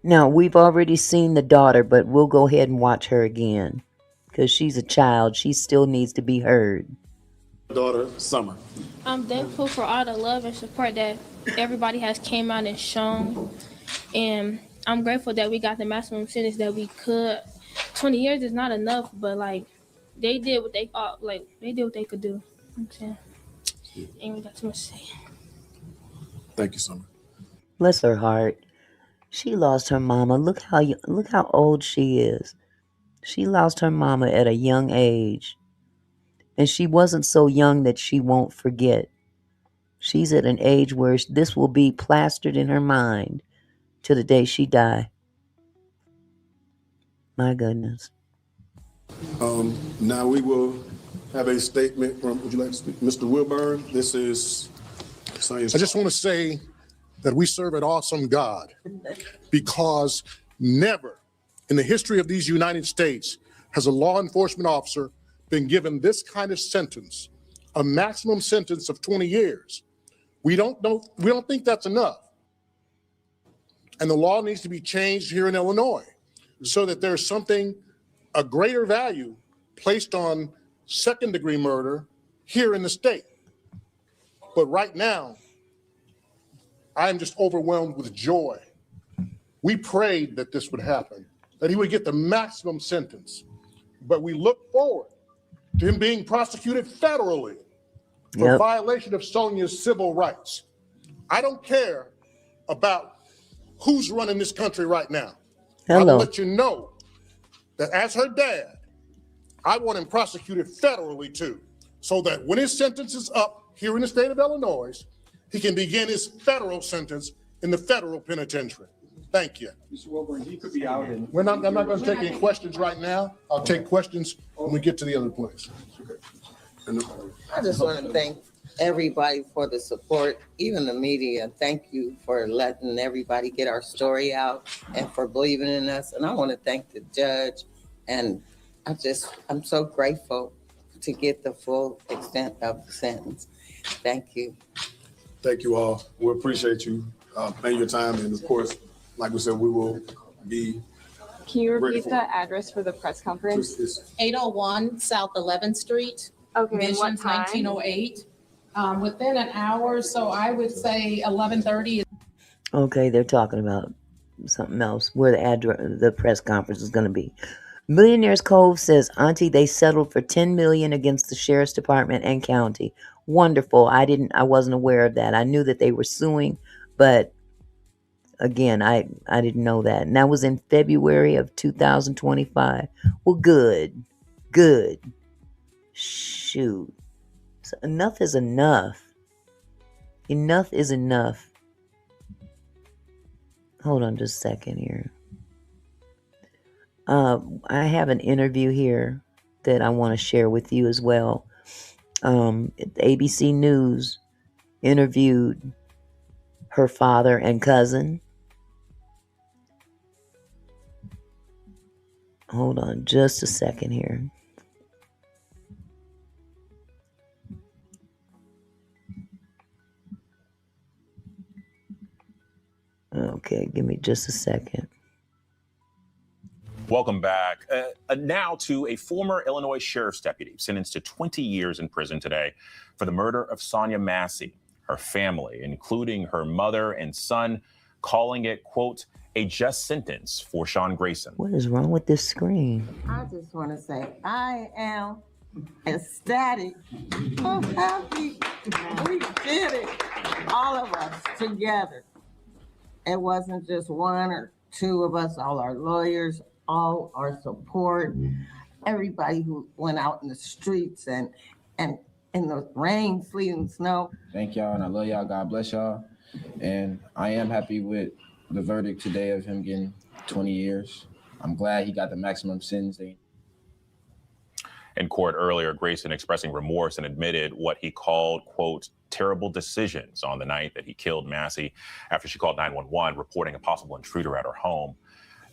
S2: Now, we've already seen the daughter, but we'll go ahead and watch her again because she's a child. She still needs to be heard.
S23: Daughter, Summer.
S22: I'm thankful for all the love and support that everybody has came out and shown. And I'm grateful that we got the maximum sentence that we could. 20 years is not enough, but like they did what they thought, like they did what they could do. You know what I'm saying? Ain't really got too much to say.
S23: Thank you, Summer.
S2: Bless her heart. She lost her mama. Look how old she is. She lost her mama at a young age. And she wasn't so young that she won't forget. She's at an age where this will be plastered in her mind till the day she die. My goodness.
S23: Now we will have a statement from, would you like to speak? Mr. Wilburn, this is Sonya's.
S20: I just want to say that we serve an awesome God, because never in the history of these United States has a law enforcement officer been given this kind of sentence, a maximum sentence of 20 years. We don't think that's enough. And the law needs to be changed here in Illinois so that there's something, a greater value placed on second-degree murder here in the state. But right now, I am just overwhelmed with joy. We prayed that this would happen, that he would get the maximum sentence. But we look forward to him being prosecuted federally for violation of Sonya's civil rights. I don't care about who's running this country right now. I will let you know that as her dad, I want him prosecuted federally too, so that when his sentence is up here in the state of Illinois, he can begin his federal sentence in the federal penitentiary. Thank you.
S5: Mr. Wilburn, he could be out in.
S20: I'm not going to take any questions right now. I'll take questions when we get to the other place.
S14: I just want to thank everybody for the support, even the media. Thank you for letting everybody get our story out and for believing in us. And I want to thank the judge. And I'm so grateful to get the full extent of the sentence. Thank you.
S23: Thank you all. We appreciate you paying your time. And of course, like we said, we will be.
S6: Can you repeat the address for the press conference?
S8: 801 South 11th Street.
S6: Okay,
S8: Visions,
S6: what time?
S8: 1908. Within an hour, so I would say 11:30.
S2: Okay, they're talking about something else, where the press conference is going to be. Millionaires Cove says, Auntie, they settled for $10 million against the sheriff's department and county. Wonderful. I wasn't aware of that. I knew that they were suing, but again, I didn't know that. And that was in February of 2025. Well, good. Shoot. So enough is enough. Enough is enough. Hold on just a second here. I have an interview here that I want to share with you as well. ABC News interviewed her father and cousin, Hold on just a second here. Okay, give me just a second.
S5: Welcome back. Now to a former Illinois sheriff's deputy sentenced to 20 years in prison today for the murder of Sonya Massey. Her family, including her mother and son, calling it, quote, a just sentence for Sean Grayson.
S2: What is wrong with this screen?
S14: I just want to say I am ecstatic. I'm happy. We did it. All of us together. It wasn't just one or two of us, all our lawyers, all our support, everybody who went out in the streets and in the rain, sleet, and snow.
S7: Thank y'all, and I love y'all. God bless y'all. And I am happy with the verdict today of him getting 20 years. I'm glad he got the maximum sentence.
S5: In court earlier, Grayson expressing remorse and admitted what he called, quote, terrible decisions on the night that he killed Massey after she called 911, reporting a possible intruder at her home.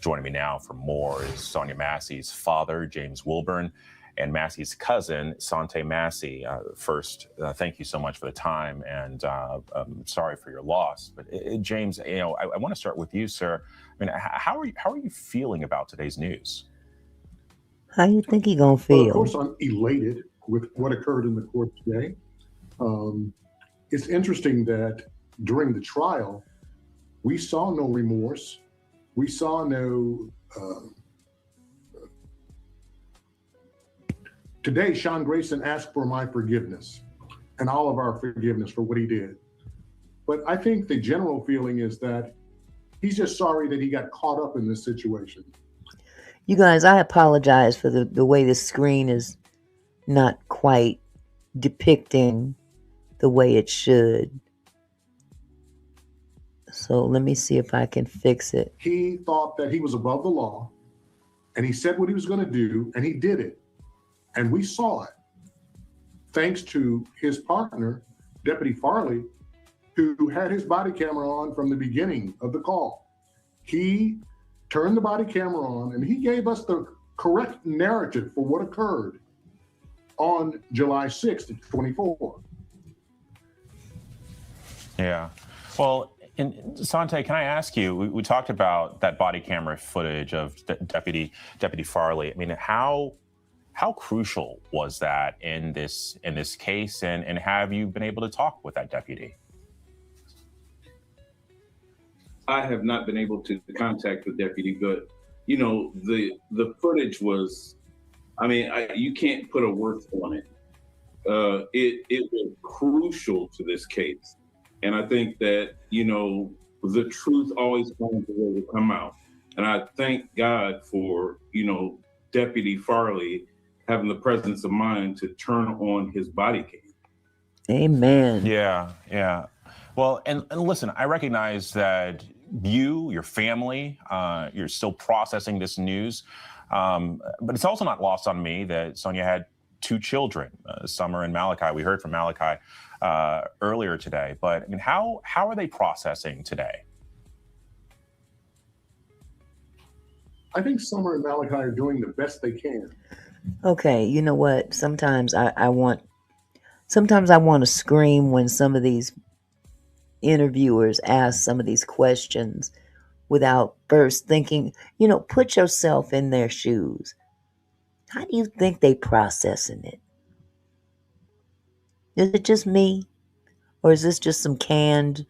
S5: Joining me now for more is Sonya Massey's father, James Wilburn, and Massey's cousin, Sonya Massey. First, thank you so much for the time, and I'm sorry for your loss. But James, I want to start with you, sir. I mean, how are you feeling about today's news?
S2: How you think he gonna feel?
S20: Well, of course, I'm elated with what occurred in the court today. It's interesting that during the trial, we saw no remorse. We saw no. Today, Sean Grayson asked for my forgiveness and all of our forgiveness for what he did. But I think the general feeling is that he's just sorry that he got caught up in this situation.
S2: You guys, I apologize for the way the screen is not quite depicting the way it should. So let me see if I can fix it.
S20: He thought that he was above the law, and he said what he was going to do, and he did it. And we saw it, thanks to his partner, Deputy Farley, who had his body camera on from the beginning of the call. He turned the body camera on, and he gave us the correct narrative for what occurred on July 6th, 2024.
S5: Yeah. Well, and Sonya, can I ask you, we talked about that body camera footage of Deputy Farley. I mean, how crucial was that in this case, and have you been able to talk with that deputy?
S15: I have not been able to contact the deputy, but the footage was, I mean, you can't put a word on it. It was crucial to this case. And I think that, the truth always finds a way to come out. And I thank God for, Deputy Farley having the presence of mind to turn on his body cam.
S2: Amen.
S5: Yeah. Well, and listen, I recognize that your family, you're still processing this news. But it's also not lost on me that Sonya had two children, Summer and Malachi. We heard from Malachi earlier today. But I mean, how are they processing today?
S20: I think Summer and Malachi are doing the best they can.
S2: Okay, you know what? Sometimes I want to scream when some of these interviewers ask some of these questions without first thinking, put yourself in their shoes. How do you think they processing it? Is it just me? Or is this just some canned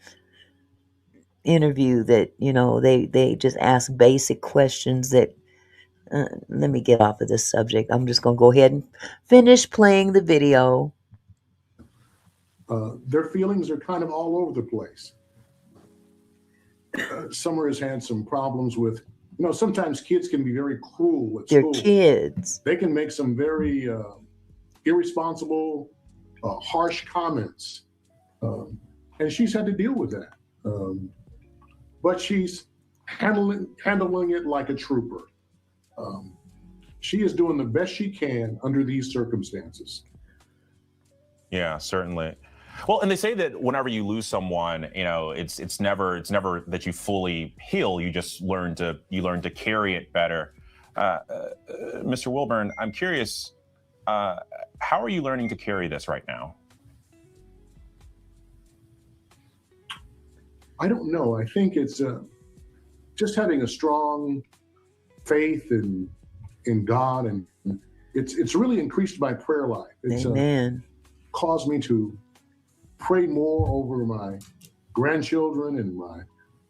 S2: interview that, they just ask basic questions that, let me get off of this subject. I'm just going to go ahead and finish playing the video.
S20: Their feelings are kind of all over the place. Summer has had some problems with, sometimes kids can be very cruel at school.
S2: They're kids.
S20: They can make some very irresponsible, harsh comments. And she's had to deal with that. But she's handling it like a trooper. She is doing the best she can under these circumstances.
S5: Yeah, certainly. Well, and they say that whenever you lose someone, it's never that you fully heal. You just learn to carry it better Mr. Wilburn, I'm curious, how are you learning to carry this right now?
S20: I don't know. I think it's just having a strong faith in God, and it's really increased my prayer life. It's
S2: Amen.
S20: Caused me to pray more over my grandchildren and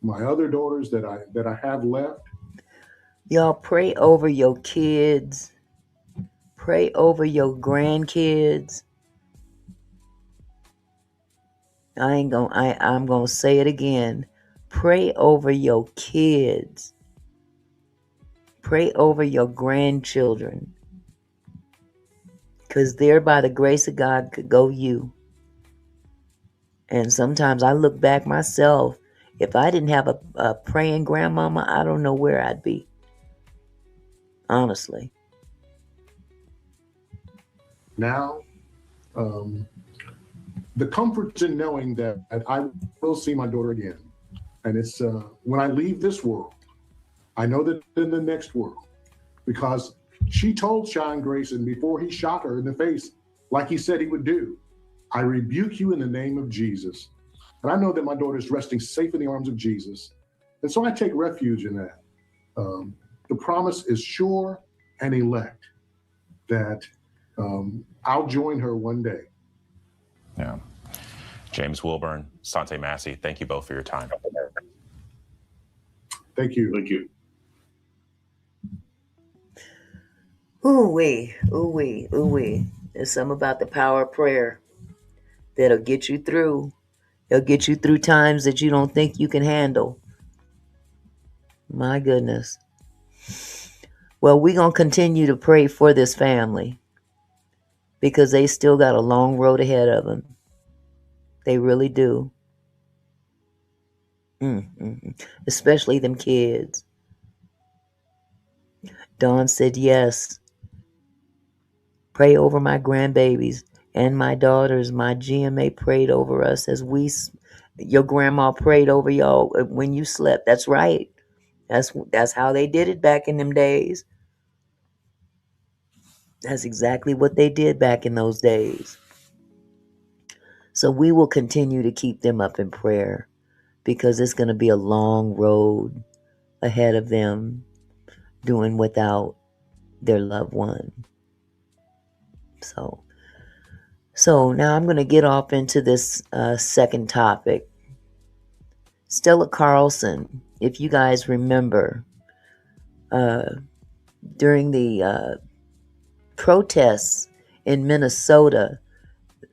S20: my other daughters that I have left.
S2: Y'all pray over your kids. Pray over your grandkids. I'm gonna say it again. Pray over your kids. Pray over your grandchildren. Because there, by the grace of God, could go you. And sometimes I look back myself. If I didn't have a praying grandmama, I don't know where I'd be. Honestly.
S20: Now, the comfort's in knowing that I will see my daughter again. And it's when I leave this world, I know that in the next world, because she told Sean Grayson before he shot her in the face, like he said he would do, I rebuke you in the name of Jesus. And I know that my daughter is resting safe in the arms of Jesus. And so I take refuge in that. The promise is sure and elect that I'll join her one day.
S5: Yeah. James Wilburn, Sonya Massey, thank you both for your time.
S20: Thank you.
S23: Thank you.
S2: Ooh-wee, ooh-wee, ooh-wee. There's something about the power of prayer that'll get you through. It'll get you through times that you don't think you can handle. My goodness. Well, we're going to continue to pray for this family because they still got a long road ahead of them. They really do. Especially them kids. Dawn said yes. Pray over my grandbabies and my daughters. My GMA prayed over us as your grandma prayed over y'all when you slept. That's right. That's how they did it back in them days. That's exactly what they did back in those days. So we will continue to keep them up in prayer because it's going to be a long road ahead of them doing without their loved one. So now I'm going to get off into this second topic. Stella Carlson, if you guys remember, during the protests in Minnesota,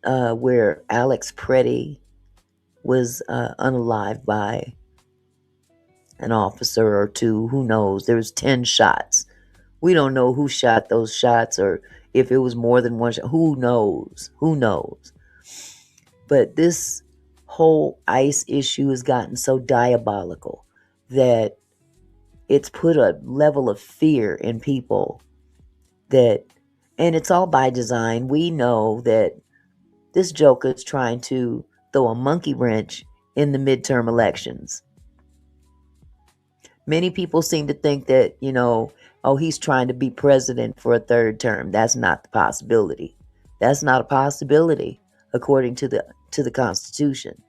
S2: where Alex Pretti was unalived by an officer or two, who knows? There was 10 shots. We don't know who shot those shots or if it was more than one shot. Who knows? Who knows? But this whole ICE issue has gotten so diabolical that it's put a level of fear in people that, and it's all by design. We know that this joker is trying to throw a monkey wrench in the midterm elections. Many people seem to think that, he's trying to be president for a third term. That's not the possibility. That's not a possibility according to the Constitution.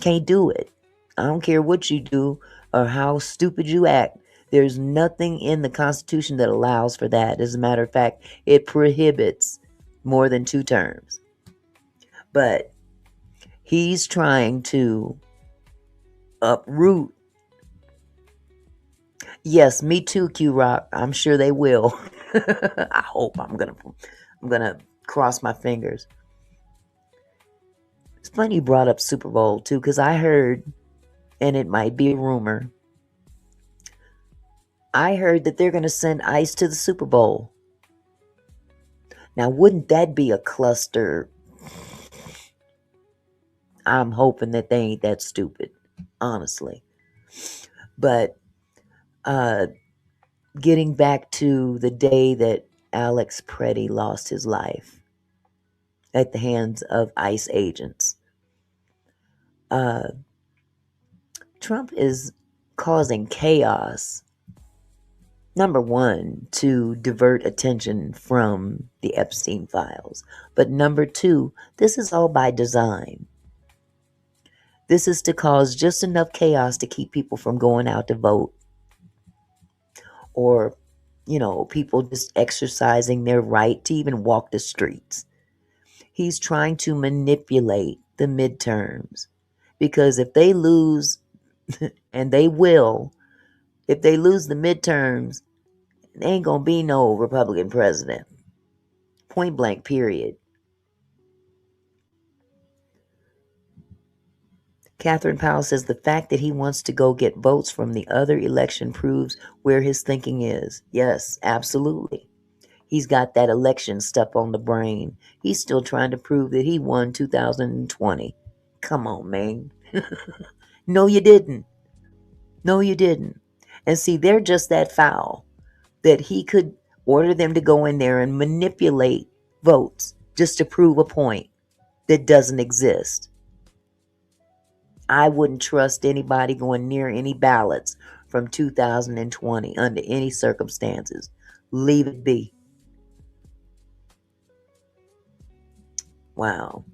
S2: Can't do it. I don't care what you do or how stupid you act. There's nothing in the Constitution that allows for that. As a matter of fact, it prohibits more than 2 terms. But he's trying to uproot. Yes, me too, Q-Rock. I'm sure they will. I hope. I'm gonna cross my fingers. It's funny you brought up Super Bowl too, because I heard, and it might be a rumor, I heard that they're gonna send ICE to the Super Bowl. Now, wouldn't that be a cluster? I'm hoping that they ain't that stupid, honestly. But getting back to the day that Alex Pretti lost his life at the hands of ICE agents, Trump is causing chaos. Number one, to divert attention from the Epstein files. But number two, this is all by design. This is to cause just enough chaos to keep people from going out to vote. Or, people just exercising their right to even walk the streets. He's trying to manipulate the midterms. Because if they lose, and they will, if they lose the midterms, there ain't gonna be no Republican president. Point blank, period. Catherine Powell says the fact that he wants to go get votes from the other election proves where his thinking is. Yes, absolutely. He's got that election stuff on the brain. He's still trying to prove that he won 2020. Come on, man. No, you didn't. No, you didn't. And see, they're just that foul that he could order them to go in there and manipulate votes just to prove a point that doesn't exist. I wouldn't trust anybody going near any ballots from 2020 under any circumstances. Leave it be. Wow.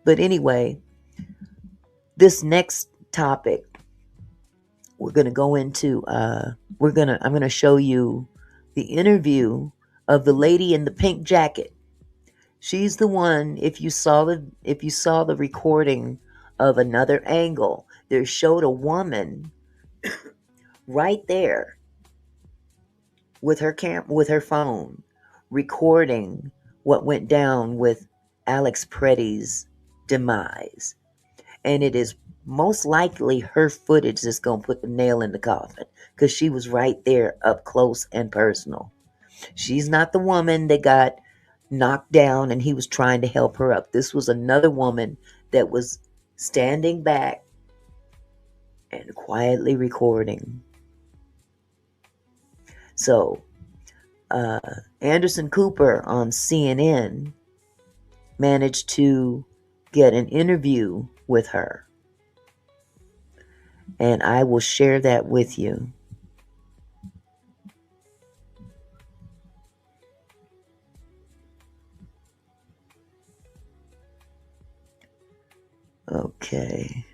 S2: But anyway, this next topic we're going to go into, I'm going to show you the interview of the lady in the pink jacket. She's the one, if you saw the recording of Another Angle, there showed a woman right there with her phone recording what went down with Alex Pretti's demise. And it is most likely her footage that's going to put the nail in the coffin, because she was right there up close and personal. She's not the woman that got knocked down and he was trying to help her up. This was another woman that was standing back and quietly recording. So, Anderson Cooper on CNN managed to get an interview with her. And I will share that with you. Okay.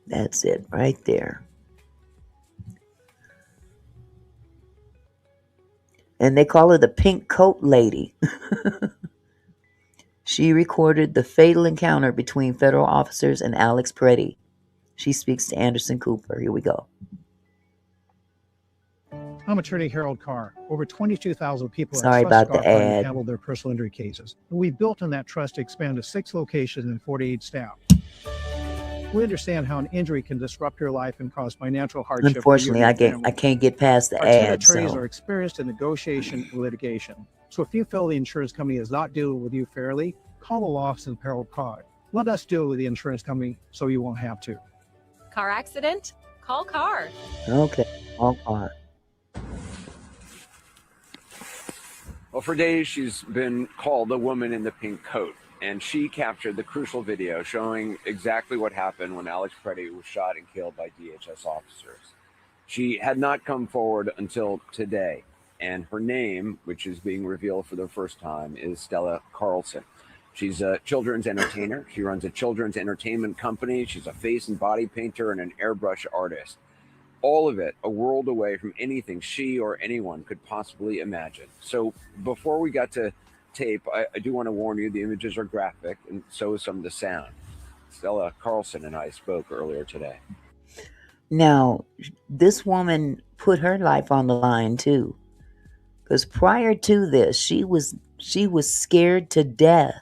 S2: That's it right there. And they call her the pink coat lady. She recorded the fatal encounter between federal officers and Alex Pretti. She speaks to Anderson Cooper. Here we go.
S3: I'm attorney Harold Carr. Over 22,000 people
S2: Sorry
S3: are
S2: about the
S3: trusted to
S2: ad.
S3: handle their personal injury cases. We've built on that trust to expand to 6 locations and 48 staff. We understand how an injury can disrupt your life and cause financial hardship.
S2: Unfortunately, I can't get past the
S3: Our team of
S2: ad.
S3: attorneys
S2: So
S3: are experienced in negotiation and litigation. So if you feel the insurance company is not dealing with you fairly, call the law office of Harold Carr. Let us deal with the insurance company so you won't have to.
S9: Car accident? Call Carr.
S2: okay, all right.
S10: Well, for days, she's been called the woman in the pink coat, and she captured the crucial video showing exactly what happened when Alex Pretti was shot and killed by DHS officers. She had not come forward until today, and her name, which is being revealed for the first time, is Stella Carlson. She's a children's entertainer. She runs a children's entertainment company. She's a face and body painter and an airbrush artist. All of it a world away from anything she or anyone could possibly imagine. So before we got to tape, I do want to warn you, the images are graphic, and so is some of the sound. Stella Carlson and I spoke earlier today.
S2: Now, this woman put her life on the line too, because prior to this, she was scared to death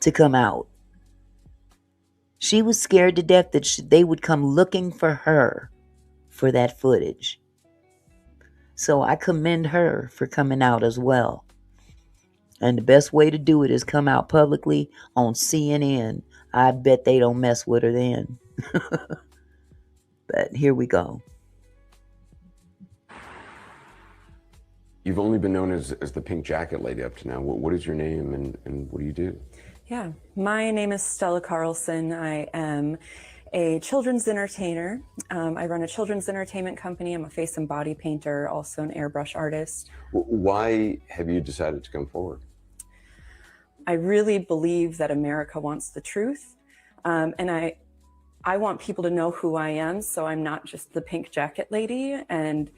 S2: to come out. She was scared to death that they would come looking for her for that footage. So I commend her for coming out as well. And the best way to do it is come out publicly on CNN. I bet they don't mess with her then. But here we go.
S24: You've only been known as the pink jacket lady up to now. What is your name and what do you do?
S25: Yeah, my name is Stella Carlson. I am
S11: a children's entertainer. I run a children's entertainment company. I'm a face and body painter, also an airbrush artist.
S24: Why have you decided to come forward?
S11: I really believe that America wants the truth. And I want people to know who I am, so I'm not just the pink jacket lady, and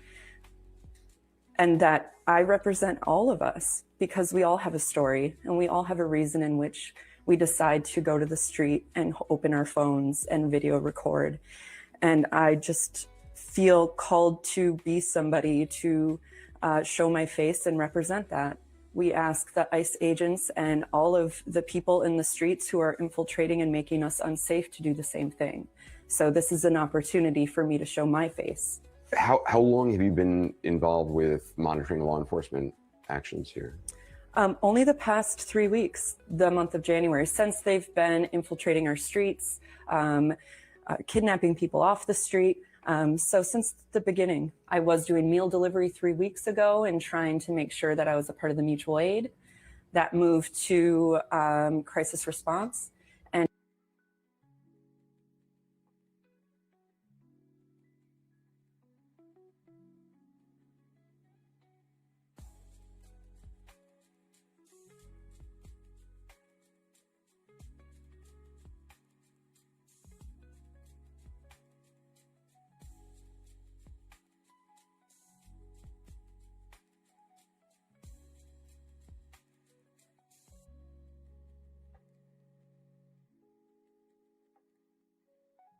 S11: that I represent all of us, because we all have a story and we all have a reason in which we decide to go to the street and open our phones and video record. And I just feel called to be somebody to show my face and represent that. We ask the ICE agents and all of the people in the streets who are infiltrating and making us unsafe to do the same thing. So this is an opportunity for me to show my face.
S24: How long have you been involved with monitoring law enforcement actions here?
S11: Only the past 3 weeks, the month of January, since they've been infiltrating our streets, kidnapping people off the street. So since the beginning, I was doing meal delivery 3 weeks ago and trying to make sure that I was a part of the mutual aid. That moved to crisis response.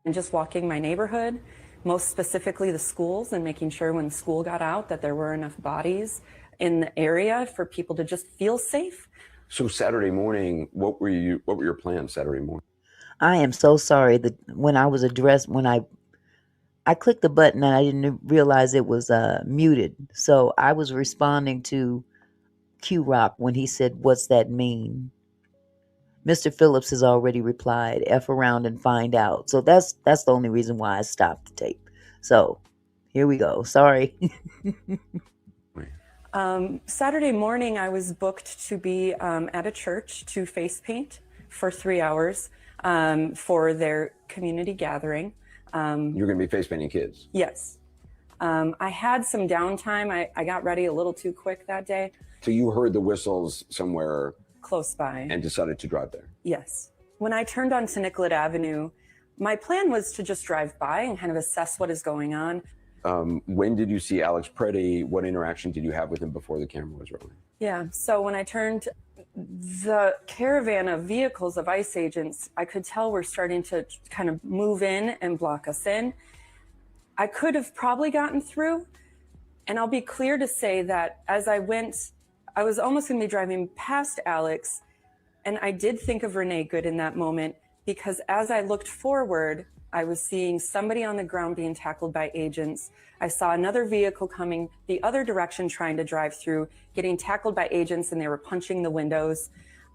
S11: And just walking my neighborhood, most specifically the schools, and making sure when school got out that there were enough bodies in the area for people to just feel safe.
S24: So Saturday morning, what were your plans Saturday morning?
S2: I am so sorry that when I was addressed, when I clicked the button and I didn't realize it was muted. So I was responding to Q Rock when he said, "What's that mean?" Mr. Phillips has already replied, "F around and find out." So that's the only reason why I stopped the tape. So here we go. Sorry.
S11: Saturday morning, I was booked to be at a church to face paint for 3 hours for their community gathering.
S24: You're going to be face painting kids?
S11: Yes. I had some downtime. I got ready a little too quick that day.
S24: So you heard the whistles somewhere
S11: close by
S24: and decided to drive there?
S11: Yes. When I turned onto Nicollet Avenue, my plan was to just drive by and kind of assess what is going on.
S24: When did you see Alex Pretti? What interaction did you have with him before the camera was rolling?
S11: Yeah, so when I turned, the caravan of vehicles of ICE agents, I could tell were starting to kind of move in and block us in. I could have probably gotten through, and I'll be clear to say that as I went, I was almost going to be driving past Alex, and I did think of Renee Good in that moment, because as I looked forward, I was seeing somebody on the ground being tackled by agents. I saw another vehicle coming the other direction trying to drive through, getting tackled by agents, and they were punching the windows.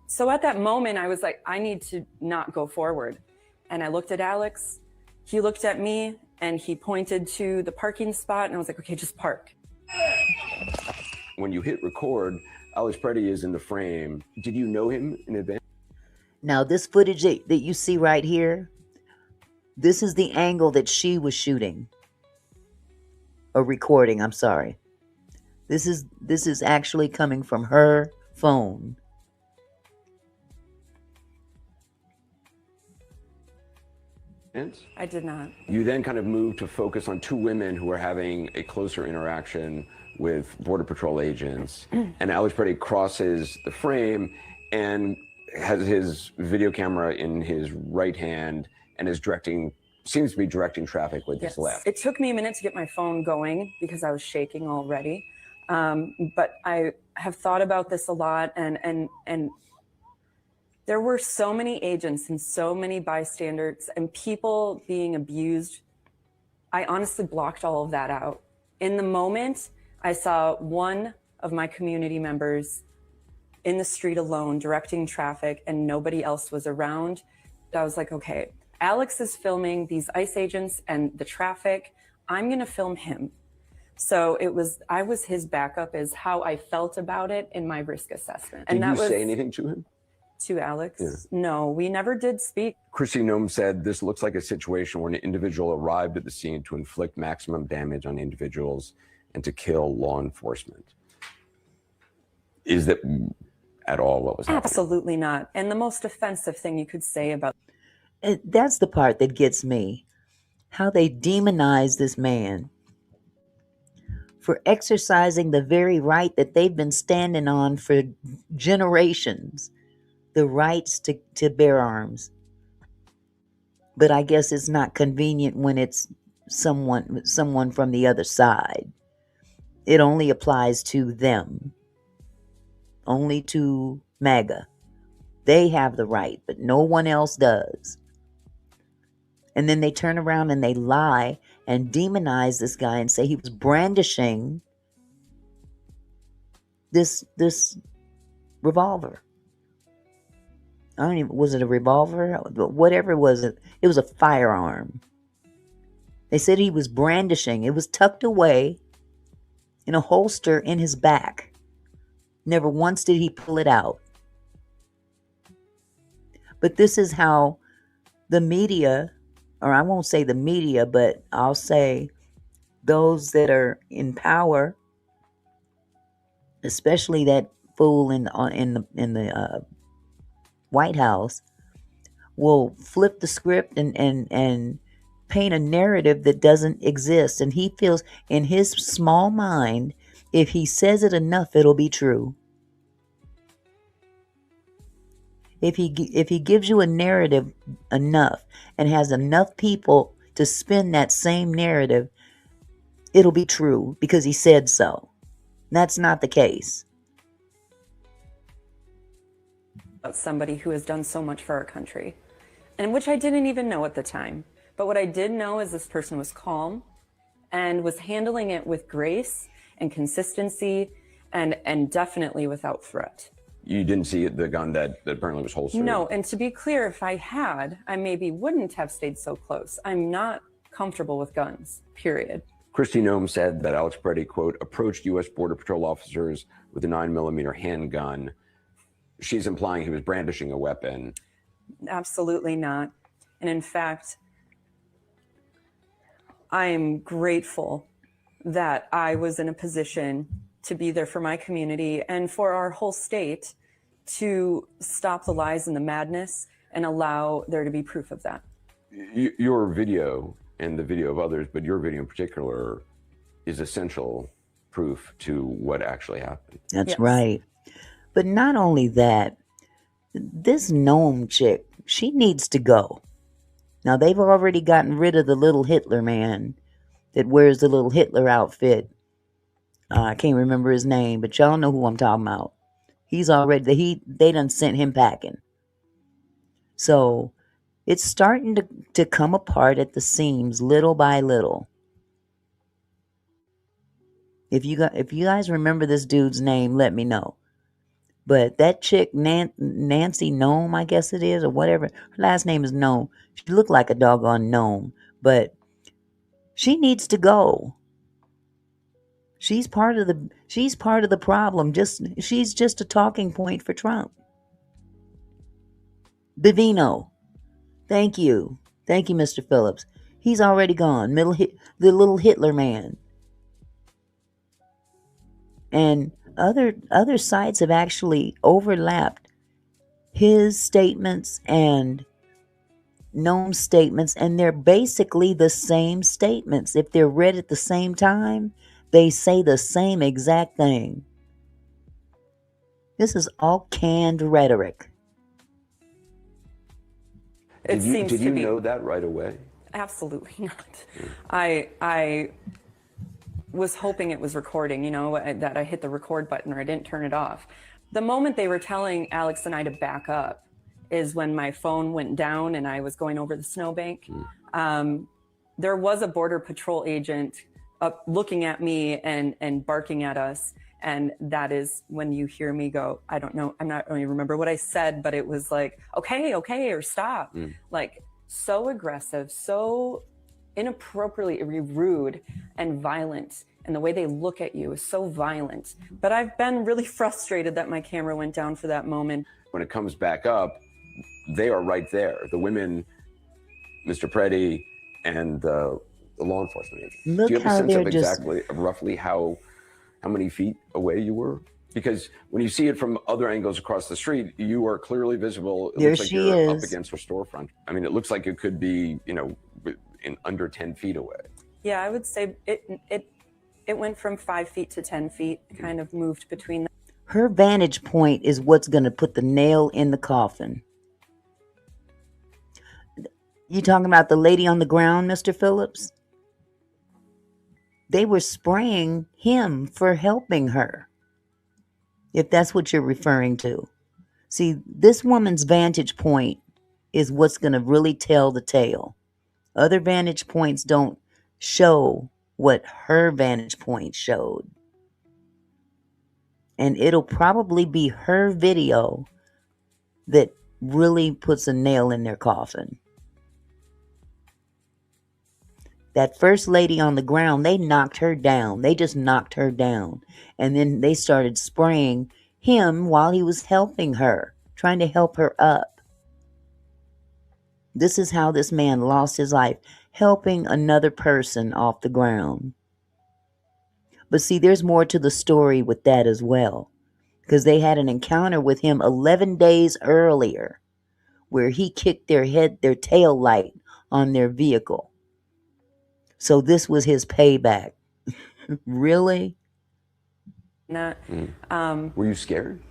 S11: So at that moment, I was like, I need to not go forward. And I looked at Alex, he looked at me, and he pointed to the parking spot, and I was like, okay, just park.
S24: When you hit record, Alex Pretti is in the frame. Did you know him in advance?
S2: Now, this footage that you see right here, this is the angle that she was shooting. Or recording, I'm sorry. This is actually coming from her phone.
S11: I did not.
S24: You then kind of moved to focus on two women who are having a closer interaction with Border Patrol agents. And Alex Pretti crosses the frame and has his video camera in his right hand and is seems to be directing traffic with his left.
S11: It took me a minute to get my phone going because I was shaking already. But I have thought about this a lot, and there were so many agents and so many bystanders and people being abused. I honestly blocked all of that out. In the moment, I saw one of my community members in the street alone directing traffic and nobody else was around. I was like, okay, Alex is filming these ICE agents and the traffic. I'm gonna film him. So I was his backup is how I felt about it in my risk assessment.
S24: Did you say anything to him?
S11: To Alex?
S24: Yeah.
S11: No, we never did speak.
S24: Christy Nome said this looks like a situation where an individual arrived at the scene to inflict maximum damage on individuals and to kill law enforcement. Is that at all what was happening?
S11: Absolutely not. And the most offensive thing you could say about
S2: And that's the part that gets me. How they demonize this man for exercising the very right that they've been standing on for generations, the rights to bear arms. But I guess it's not convenient when it's someone from the other side. It only applies to them, only to MAGA. They have the right, but no one else does. And then they turn around and they lie and demonize this guy and say he was brandishing this revolver. I don't even, was it a revolver? Whatever it was a firearm. They said he was brandishing. It was tucked away in a holster in his back. Never once did he pull it out. But this is how the media, or I won't say the media, but I'll say those that are in power, especially that fool in the White House, will flip the script and paint a narrative that doesn't exist. And he feels in his small mind, if he says it enough, it'll be true. If he gives you a narrative enough and has enough people to spin that same narrative, it'll be true because he said so. That's not the case.
S11: somebody who has done so much for our country, and which I didn't even know at the time. But what I did know is this person was calm and was handling it with grace and consistency and definitely without threat.
S24: You didn't see the gun that apparently was holstered?
S11: No, and to be clear, if I had, I maybe wouldn't have stayed so close. I'm not comfortable with guns, period.
S24: Christy Nome said that Alex Pretti, quote, approached U.S. Border Patrol officers with a 9mm handgun. She's implying he was brandishing a weapon.
S11: Absolutely not. And in fact, I am grateful that I was in a position to be there for my community and for our whole state to stop the lies and the madness and allow there to be proof of that.
S24: Your video and the video of others, but your video in particular, is essential proof to what actually happened.
S2: That's right. But not only that, this Nome chick, she needs to go. Now, they've already gotten rid of the little Hitler man that wears the little Hitler outfit. I can't remember his name, but y'all know who I'm talking about. He's already, they done sent him packing. So it's starting to come apart at the seams little by little. If you guys remember this dude's name, let me know. But that chick, Nancy Nome, I guess it is, or whatever. Her last name is Nome. She looked like a doggone gnome, but she needs to go. She's part of the problem. She's just a talking point for Trump. Bivino. Thank you, Mr. Phillips. He's already gone. The little Hitler man. And other sites have actually overlapped his statements and Nome's statements, and they're basically the same statements. If they're read at the same time, they say the same exact thing. This is all canned rhetoric.
S24: Did you know that right away?
S11: Absolutely not. I was hoping it was recording, that I hit the record button or I didn't turn it off. The moment they were telling Alex and I to back up is when my phone went down and I was going over the snowbank. There was a Border Patrol agent looking at me and barking at us. And that is when you hear me go, I don't know, I don't even remember what I said, but it was like, okay, or stop. Like, so aggressive, so inappropriately rude and violent. and the way they look at you is so violent. But I've been really frustrated that my camera went down for that moment.
S24: When it comes back up, they are right there. The women, Mr. Pretti, and the law enforcement agent.
S2: Look
S24: Do you have a
S2: how
S24: sense
S2: they're
S24: of
S2: just
S24: exactly, roughly how many feet away you were? Because when you see it from other angles across the street, you are clearly visible. It
S2: There
S24: looks like
S2: she
S24: you're up
S2: is.
S24: against her storefront. I mean, it looks like it could be, in under 10 feet away.
S11: Yeah, I would say it went from 5 feet to 10 feet, kind of moved between them.
S2: Her vantage point is what's going to put the nail in the coffin. You talking about the lady on the ground, Mr. Phillips? They were spraying him for helping her, if that's what you're referring to. See, this woman's vantage point is what's going to really tell the tale. Other vantage points don't show what her vantage point showed. And it'll probably be her video that really puts a nail in their coffin. That first lady on the ground, they knocked her down. They just knocked her down. And then they started spraying him while he was helping her, trying to help her up. This is how this man lost his life, helping another person off the ground. But see, there's more to the story with that as well. Because they had an encounter with him 11 days earlier, where he kicked their tail light on their vehicle. So this was his payback. Really?
S11: Were
S24: you scared?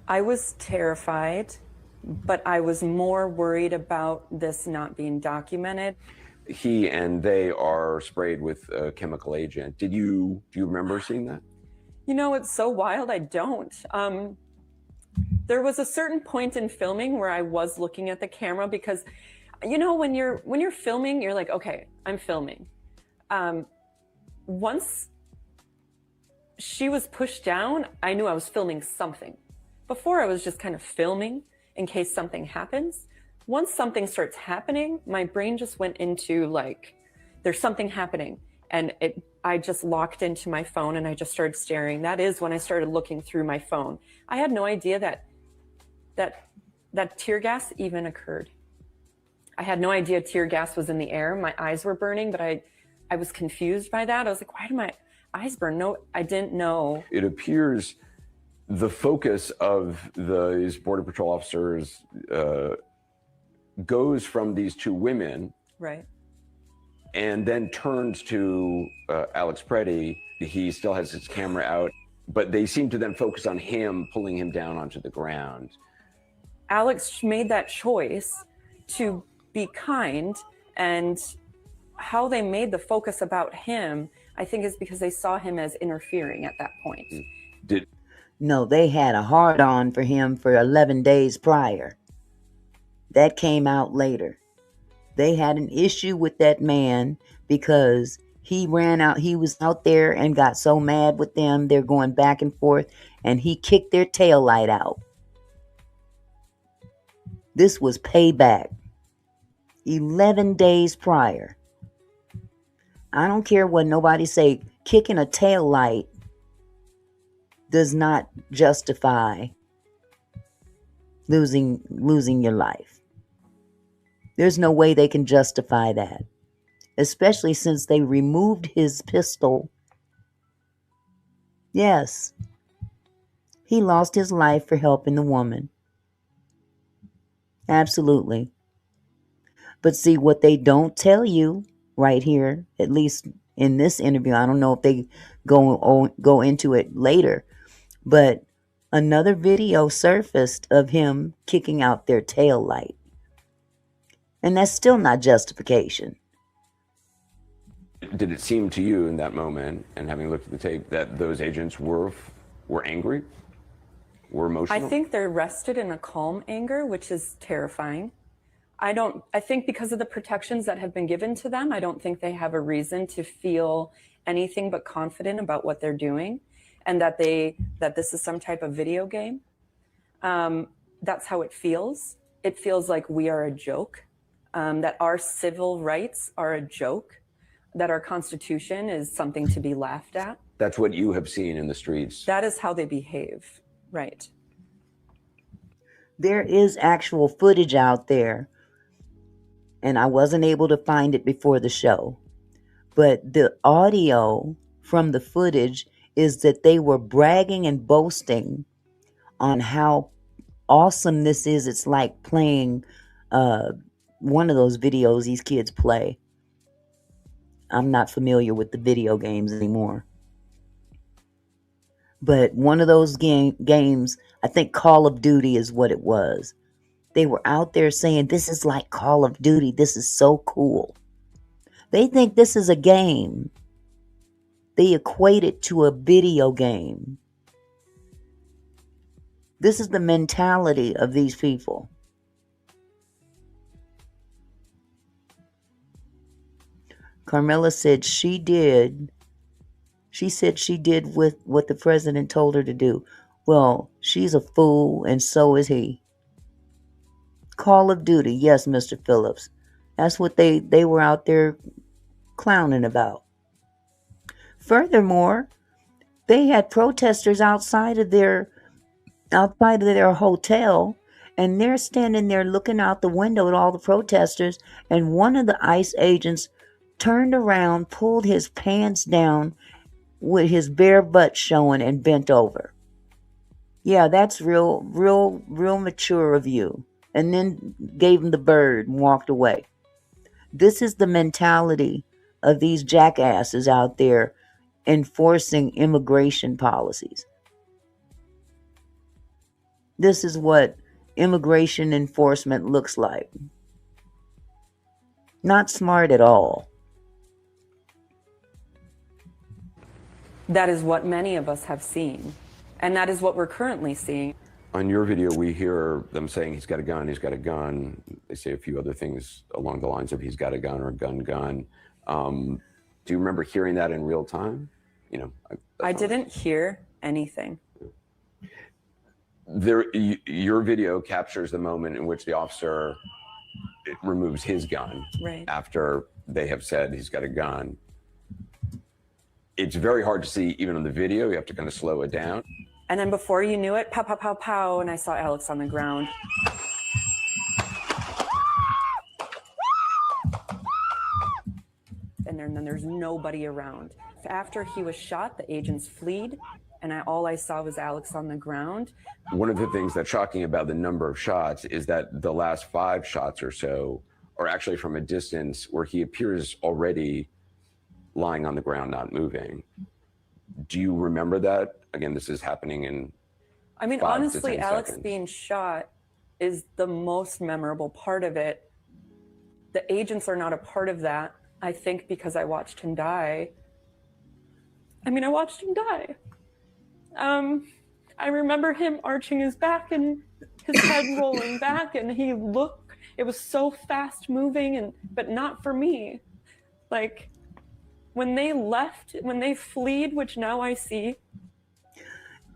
S11: I was terrified, but I was more worried about this not being documented.
S24: He and they are sprayed with a chemical agent. Do you remember seeing that?
S11: You know, it's so wild, I don't. There was a certain point in filming where I was looking at the camera because, you know, when you're filming, you're like, okay, I'm filming. Once she was pushed down, I knew I was filming something. Before, I was just kind of filming in case something happens. Once something starts happening, my brain just went into like, there's something happening. And I just locked into my phone and I just started staring. That is when I started looking through my phone. I had no idea that tear gas even occurred. I had no idea tear gas was in the air. My eyes were burning, but I was confused by that. I was like, why do my eyes burn? No, I didn't know.
S24: It appears the focus of these Border Patrol officers goes from these two women.
S11: Right.
S24: And then turns to Alex Pretti. He still has his camera out, but they seem to then focus on him, pulling him down onto the ground.
S11: Alex made that choice to be kind, and how they made the focus about him, I think, is because they saw him as interfering at that point.
S2: No, they had a hard-on for him for 11 days prior. That came out later. They had an issue with that man because he was out there and got so mad with them. They're going back and forth, and he kicked their tail light out. This was payback. 11 days prior. I don't care what nobody say. Kicking a tail light does not justify losing your life. There's no way they can justify that, especially since they removed his pistol. Yes, he lost his life for helping the woman. Absolutely. But see, what they don't tell you right here, at least in this interview, I don't know if they go into it later, but another video surfaced of him kicking out their tail light. And that's still not justification.
S24: Did it seem to you in that moment, and having looked at the tape, that those agents were angry, were emotional?
S11: I think they're rested in a calm anger, which is terrifying. I think because of the protections that have been given to them, I don't think they have a reason to feel anything but confident about what they're doing, and that this is some type of video game. That's how it feels. It feels like we are a joke, that our civil rights are a joke. that our Constitution is something to be laughed at.
S24: That's what you have seen in the streets.
S11: That is how they behave, right?
S2: There is actual footage out there, and I wasn't able to find it before the show, but the audio from the footage is that they were bragging and boasting on how awesome this is. It's like playing one of those videos these kids play. I'm not familiar with the video games anymore. But one of those games, I think Call of Duty is what it was. They were out there saying, this is like Call of Duty. This is so cool. They think this is a game. They equate it to a video game. This is the mentality of these people. Carmela said she did. She said she did with what the president told her to do. Well, she's a fool, and so is he. Call of Duty, yes, Mr. Phillips. That's what they were out there clowning about. Furthermore, they had protesters outside of their hotel, and they're standing there looking out the window at all the protesters, and one of the ICE agents turned around, pulled his pants down with his bare butt showing, and bent over. Yeah, that's real mature of you. And then gave him the bird and walked away. This is the mentality of these jackasses out there enforcing immigration policies. This is what immigration enforcement looks like. Not smart at all.
S11: That is what many of us have seen. And that is what we're currently seeing.
S24: On your video, we hear them saying he's got a gun, he's got a gun. They say a few other things along the lines of he's got a gun or gun. Do you remember hearing that in real time? You know,
S11: I didn't hear anything.
S24: Your video captures the moment in which the officer removes his gun after they have said he's got a gun. It's very hard to see even on the video. You have to kind of slow it down.
S11: And then before you knew it, pow, pow, pow, pow, and I saw Alex on the ground. And then there's nobody around. After he was shot, the agents fled, and all I saw was Alex on the ground.
S24: One of the things that's shocking about the number of shots is that the last 5 shots or so are actually from a distance where he appears already lying on the ground, not moving. Do you remember that? Again, this is happening in
S11: honestly, Alex
S24: seconds.
S11: Being shot is the most memorable part of it. The agents are not a part of that, I think, because I watched him die. I watched him die. I remember him arching his back and his head rolling back, and it was so fast moving, but not for me. Like, when they left, when they fled, which now I see.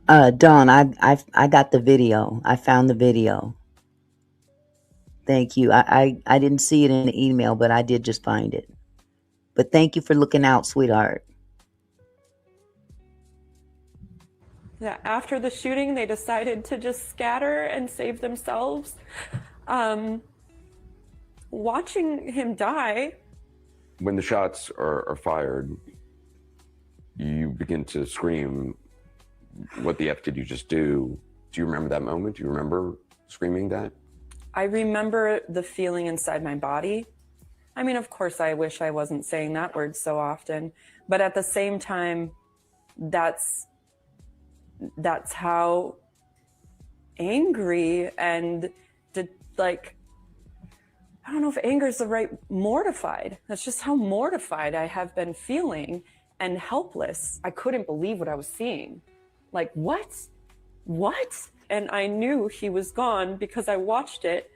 S2: Dawn, I got the video. I found the video. Thank you. I didn't see it in the email, but I did just find it. But thank you for looking out, sweetheart.
S11: Yeah, after the shooting, they decided to just scatter and save themselves. Watching him die.
S24: When the shots are fired, you begin to scream, what the F did you just do? Do you remember that moment? Do you remember screaming that?
S11: I remember the feeling inside my body. Of course, I wish I wasn't saying that word so often, but at the same time, that's how angry and I don't know if anger is the right, mortified. That's just how mortified I have been feeling and helpless. I couldn't believe what I was seeing. Like, what? And I knew he was gone because I watched it.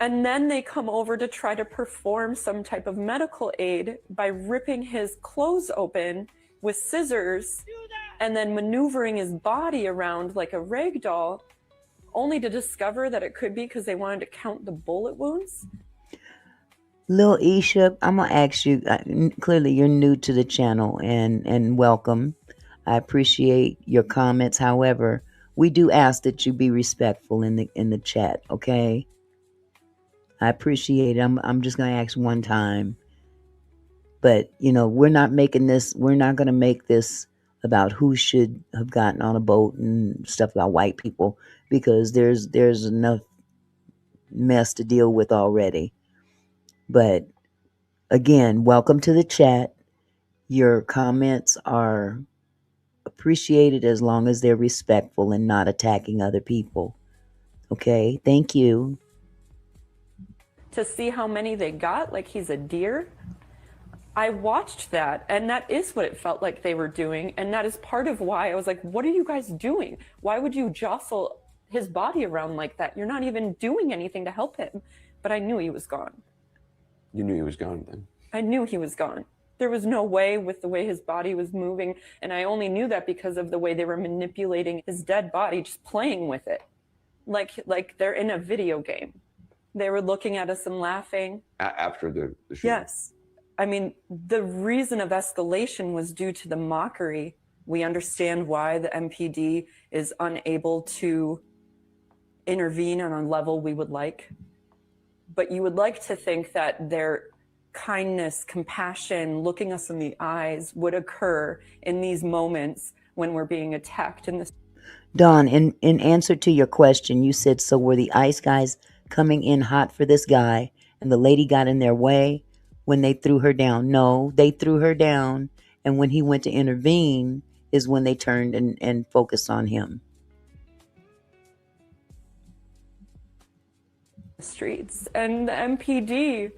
S11: And then they come over to try to perform some type of medical aid by ripping his clothes open with scissors and then maneuvering his body around like a rag doll, only to discover that it could be because they wanted to count the bullet wounds.
S2: Lil Isha, I'm gonna ask you. Clearly, you're new to the channel, and welcome. I appreciate your comments. However, we do ask that you be respectful in the chat. Okay, I appreciate it. I'm just gonna ask one time, but we're not making this. We're not gonna make this about who should have gotten on a boat and stuff about white people, because there's enough mess to deal with already. But again, welcome to the chat. Your comments are appreciated as long as they're respectful and not attacking other people. Okay, thank you.
S11: To see how many they got, like he's a deer. I watched that, and that is what it felt like they were doing, and that is part of why I was like, what are you guys doing? Why would you jostle his body around like that? You're not even doing anything to help him. But I knew he was gone.
S24: You knew he was gone then?
S11: I knew he was gone. There was no way with the way his body was moving, and I only knew that because of the way they were manipulating his dead body, just playing with it. Like they're in a video game. They were looking at us and laughing.
S24: After the shooting?
S11: Yes. I mean, the reason of escalation was due to the mockery. We understand why the MPD is unable to intervene on a level we would like. But you would like to think that their kindness, compassion, looking us in the eyes would occur in these moments when we're being attacked in this.
S2: Dawn, in answer to your question, you said, so were the ICE guys coming in hot for this guy and the lady got in their way when they threw her down? No, they threw her down, and when he went to intervene is when they turned and focused on him.
S11: Streets, and the MPD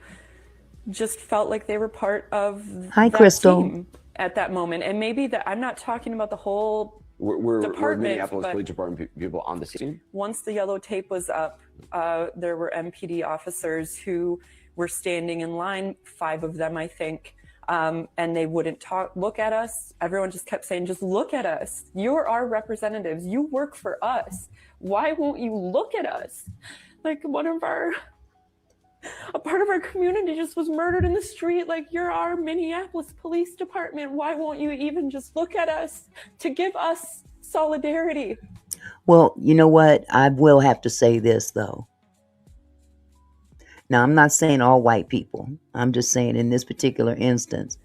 S11: just felt like they were part of
S2: Hi,
S11: that
S2: Crystal.
S11: team at that moment. And maybe that I'm not talking about the whole
S24: We're
S11: department,
S24: Minneapolis
S11: but
S24: Police Department people on the scene?
S11: once the yellow tape was up, there were MPD officers who were standing in line, 5 of them, I think, and they wouldn't look at us. Everyone just kept saying, just look at us. You're our representatives. You work for us. Why won't you look at us? Like a part of our community just was murdered in the street. Like, you're our Minneapolis Police Department. Why won't you even just look at us to give us solidarity?
S2: Well, you know what? I will have to say this, though. Now, I'm not saying all white people. I'm just saying in this particular instance,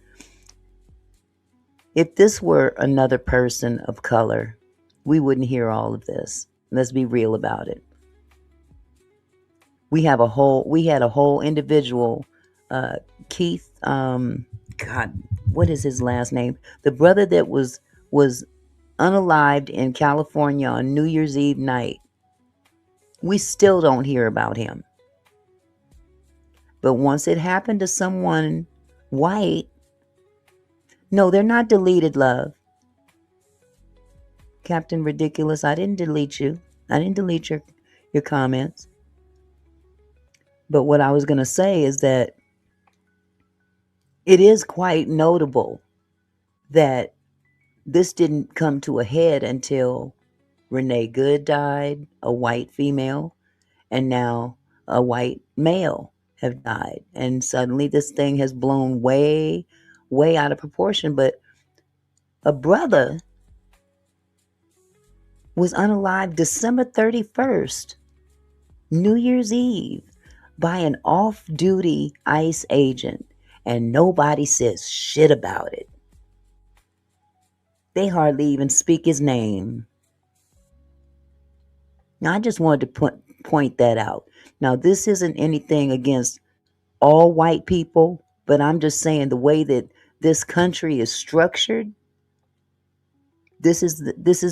S2: if this were another person of color, we wouldn't hear all of this. Let's be real about it. We had a whole individual, Keith, God, what is his last name? The brother that was unalived in California on New Year's Eve night. We still don't hear about him. But once it happened to someone white, no, they're not deleted, love. Captain Ridiculous, I didn't delete you. I didn't delete your comments. But what I was going to say is that it is quite notable that this didn't come to a head until Renee Good died, a white female, and now a white male have died. And suddenly this thing has blown way, way out of proportion. But a brother was unalived December 31st, New Year's Eve, by an off-duty ICE agent, and nobody says shit about it. They hardly even speak his name. Now, I just wanted to point that out. Now, this isn't anything against all white people, but I'm just saying the way that this country is structured, this is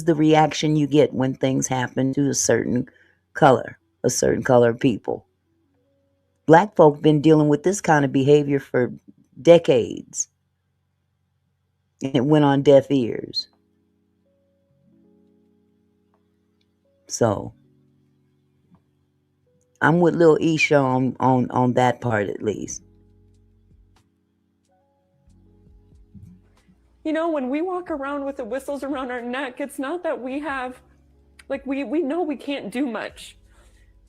S2: the reaction you get when things happen to a certain color of people. Black folk been dealing with this kind of behavior for decades, and it went on deaf ears. So I'm with Lil Isha on that part at least.
S11: You know, when we walk around with the whistles around our neck, it's not that we have, like, we know we can't do much.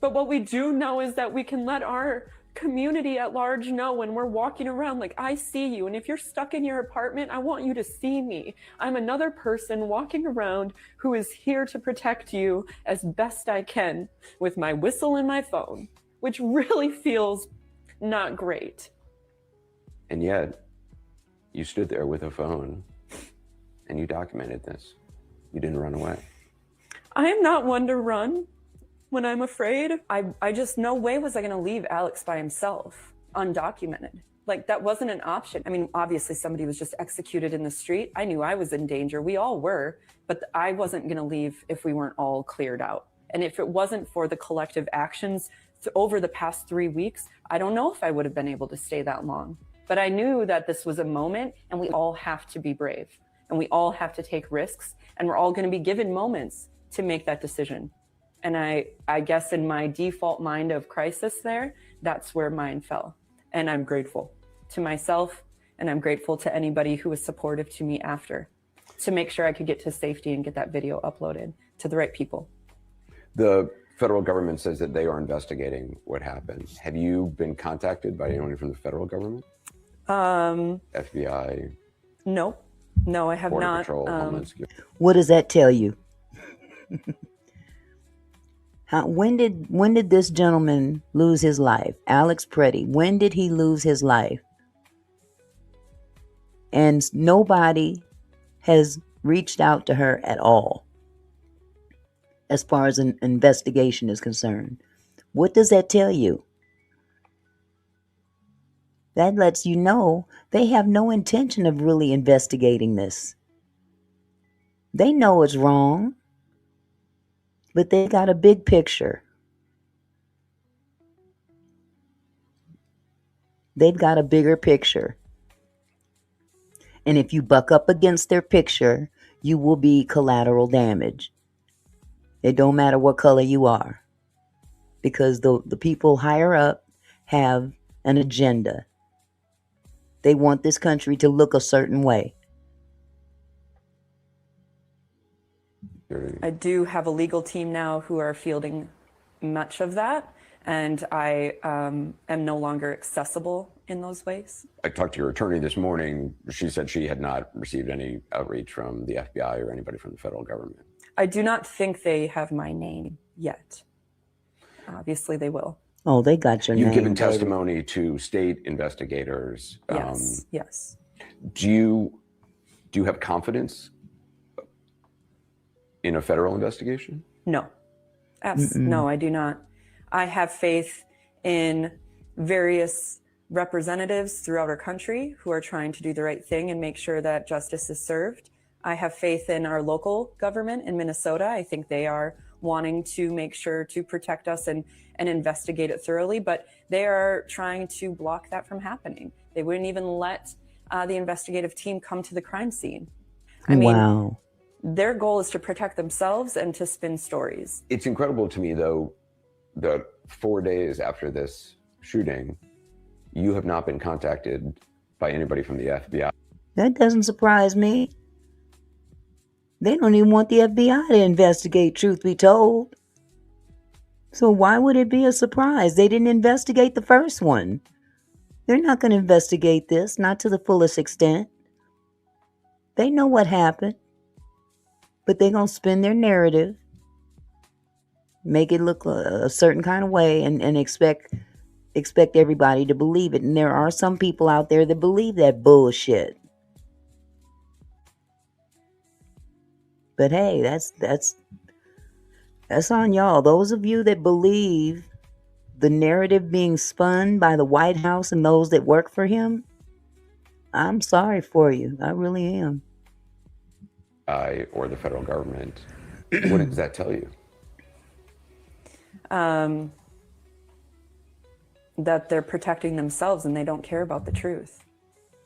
S11: But what we do know is that we can let our community at large know when we're walking around, like, I see you. And if you're stuck in your apartment, I want you to see me. I'm another person walking around who is here to protect you as best I can with my whistle and my phone, which really feels not great.
S24: And yet, you stood there with a phone and you documented this. You didn't run away.
S11: I am not one to run when I'm afraid. I just, no way was I going to leave Alex by himself, undocumented. Like, that wasn't an option. I mean, obviously somebody was just executed in the street. I knew I was in danger. We all were, but I wasn't going to leave if we weren't all cleared out. And if it wasn't for the collective actions over the past 3 weeks, I don't know if I would have been able to stay that long. But I knew that this was a moment, and we all have to be brave, and we all have to take risks, and we're all going to be given moments to make that decision. And I guess in my default mind of crisis there, that's where mine fell. And I'm grateful to myself, and I'm grateful to anybody who was supportive to me after, to make sure I could get to safety and get that video uploaded to the right people.
S24: The federal government says that they are investigating what happened. Have you been contacted by anyone from the federal government? FBI?
S11: No, I have
S24: Border
S11: not.
S24: Patrol, Homeland Security.
S2: What does that tell you? When did this gentleman lose his life? Alex Pretti. When did he lose his life? And nobody has reached out to her at all as far as an investigation is concerned. What does that tell you? That lets you know they have no intention of really investigating this. They know it's wrong, but they got a big picture. They've got a bigger picture. And if you buck up against their picture, you will be collateral damage. It don't matter what color you are, because the people higher up have an agenda. They want this country to look a certain way.
S11: I do have a legal team now who are fielding much of that, and I am no longer accessible in those ways.
S24: I talked to your attorney this morning. She said she had not received any outreach from the FBI or anybody from the federal government.
S11: I do not think they have my name yet. Obviously, they will.
S2: Oh, they got your name.
S24: You've given
S2: baby.
S24: testimony to state investigators.
S11: Yes, yes.
S24: Do you have confidence in a federal investigation?
S11: No. No, I do not. I have faith in various representatives throughout our country who are trying to do the right thing and make sure that justice is served. I have faith in our local government in Minnesota. I think they are wanting to make sure to protect us and investigate it thoroughly, but they are trying to block that from happening. They wouldn't even let the investigative team come to the crime scene. I mean,
S2: wow.
S11: Their goal is to protect themselves and to spin stories.
S24: It's incredible to me, though, that 4 days after this shooting, you have not been contacted by anybody from the FBI.
S2: That doesn't surprise me. They don't even want the FBI to investigate, truth be told. So why would it be a surprise? They didn't investigate the first one. They're not going to investigate this, not to the fullest extent. They know what happened, but they're going to spin their narrative, make it look a certain kind of way, and expect everybody to believe it. And there are some people out there that believe that bullshit. But hey, that's on y'all. Those of you that believe the narrative being spun by the White House and those that work for him, I'm sorry for you. I really am.
S24: Or the federal government. What does that tell you?
S11: That they're protecting themselves and they don't care about the truth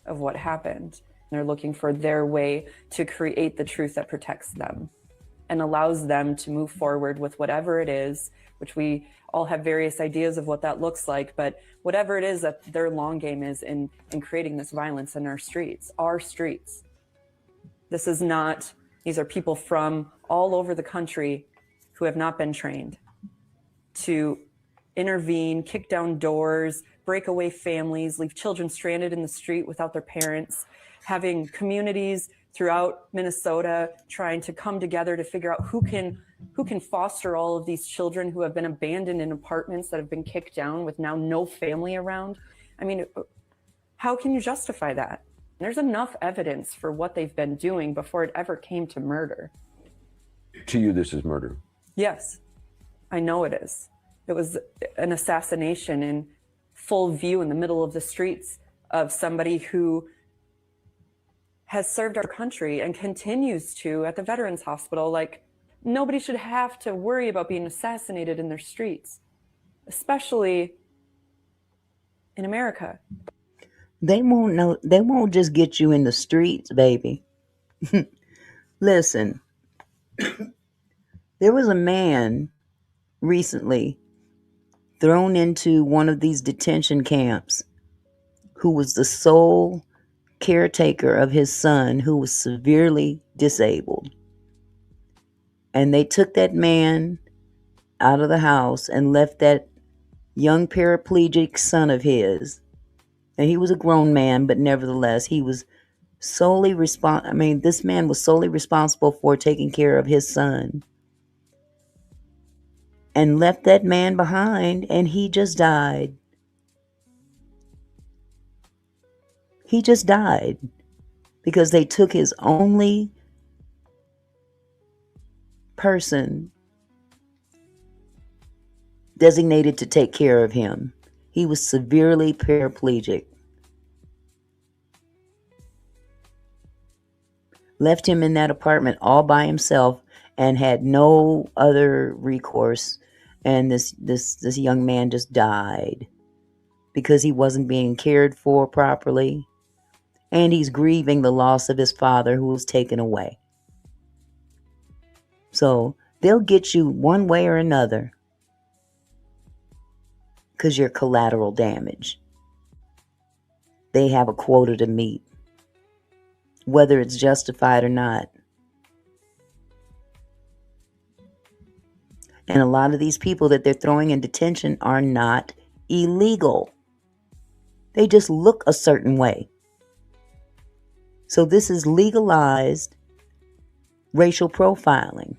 S11: of what happened. They're looking for their way to create the truth that protects them and allows them to move forward with whatever it is, which we all have various ideas of what that looks like, but whatever it is that their long game is in creating this violence in our streets. This is not, these are people from all over the country who have not been trained to intervene, kick down doors, break away families, leave children stranded in the street without their parents, having communities throughout Minnesota trying to come together to figure out who can foster all of these children who have been abandoned in apartments that have been kicked down with now no family around. I mean, how can you justify that? There's enough evidence for what they've been doing before it ever came to murder.
S24: To you, this is murder.
S11: Yes, I know it is. It was an assassination in full view in the middle of the streets of somebody who has served our country and continues to at the Veterans Hospital. Like, nobody should have to worry about being assassinated in their streets, especially in America.
S2: They won't just get you in the streets, baby. Listen, there was a man recently thrown into one of these detention camps who was the sole caretaker of his son who was severely disabled. And they took that man out of the house and left that young paraplegic son of his. And he was a grown man, but nevertheless, he was solely this man was solely responsible for taking care of his son. And left that man behind, and he just died. He just died because they took his only person designated to take care of him. He was severely paraplegic. Left him in that apartment all by himself and had no other recourse. And this young man just died because he wasn't being cared for properly. And he's grieving the loss of his father who was taken away. So they'll get you one way or another because you're collateral damage. They have a quota to meet, whether it's justified or not. And a lot of these people that they're throwing in detention are not illegal. They just look a certain way. So this is legalized racial profiling.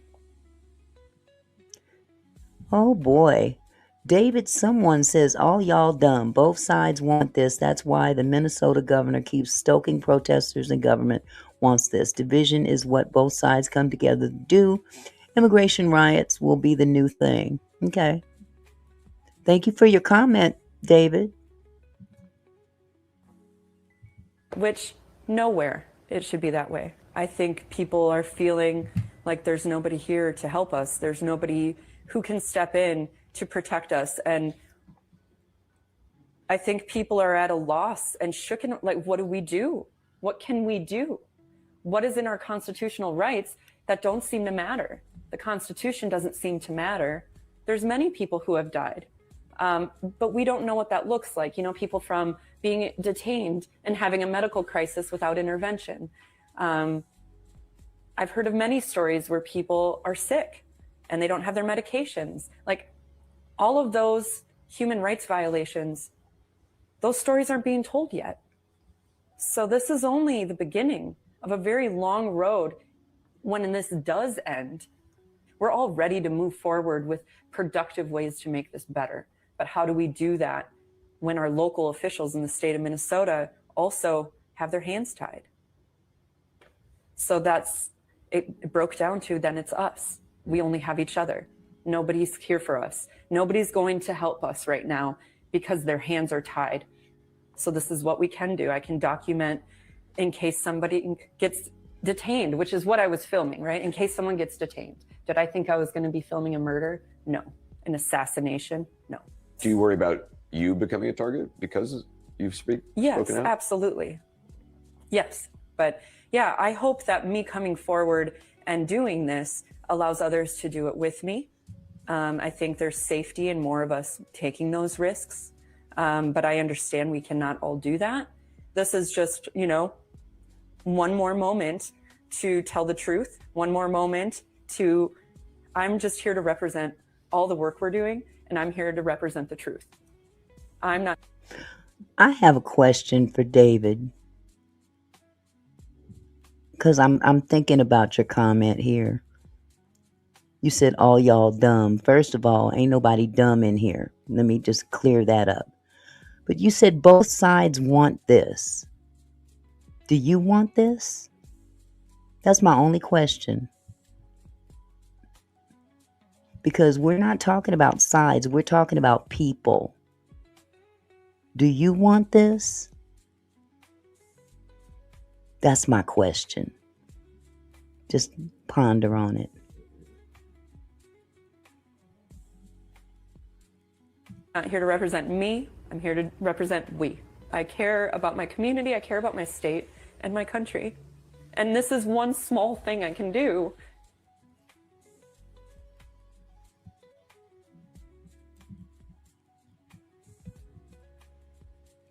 S2: Oh boy. David, someone says, all y'all dumb. Both sides want this. That's why the Minnesota governor keeps stoking protesters and government wants this. Division is what both sides come together to do. Immigration riots will be the new thing. Okay. Thank you for your comment, David.
S11: Which, nowhere it should be that way. I think people are feeling like there's nobody here to help us. There's nobody who can step in to protect us. And I think people are at a loss and shooken. Like, what do we do? What can we do? What is in our constitutional rights that don't seem to matter? The Constitution doesn't seem to matter. There's many people who have died, but we don't know what that looks like. You know, people from being detained and having a medical crisis without intervention. I've heard of many stories where people are sick and they don't have their medications. Like, all of those human rights violations, those stories aren't being told yet. So this is only the beginning of a very long road. When this does end, we're all ready to move forward with productive ways to make this better. But how do we do that when our local officials in the state of Minnesota also have their hands tied? So it broke down to, then it's us. We only have each other. Nobody's here for us. Nobody's going to help us right now because their hands are tied. So this is what we can do. I can document in case somebody gets detained, which is what I was filming, right? In case someone gets detained. Did I think I was going to be filming a murder? No. An assassination? No.
S24: Do you worry about you becoming a target because you've spoken
S11: Yes,
S24: out?
S11: absolutely. Yes. But yeah, I hope that me coming forward and doing this allows others to do it with me. I think there's safety in more of us taking those risks. But I understand we cannot all do that. This is just, one more moment to tell the truth, one more moment I'm just here to represent all the work we're doing and I'm here to represent the truth. I'm not.
S2: I have a question for David, because I'm thinking about your comment here. You said all y'all dumb. First of all, ain't nobody dumb in here. Let me just clear that up. But you said both sides want this. Do you want this? That's my only question. Because we're not talking about sides. We're talking about people. Do you want this? That's my question. Just ponder on it.
S11: Not here to represent me. I'm here to represent we. I care about my community. I care about my state and my country. And this is one small thing I can do.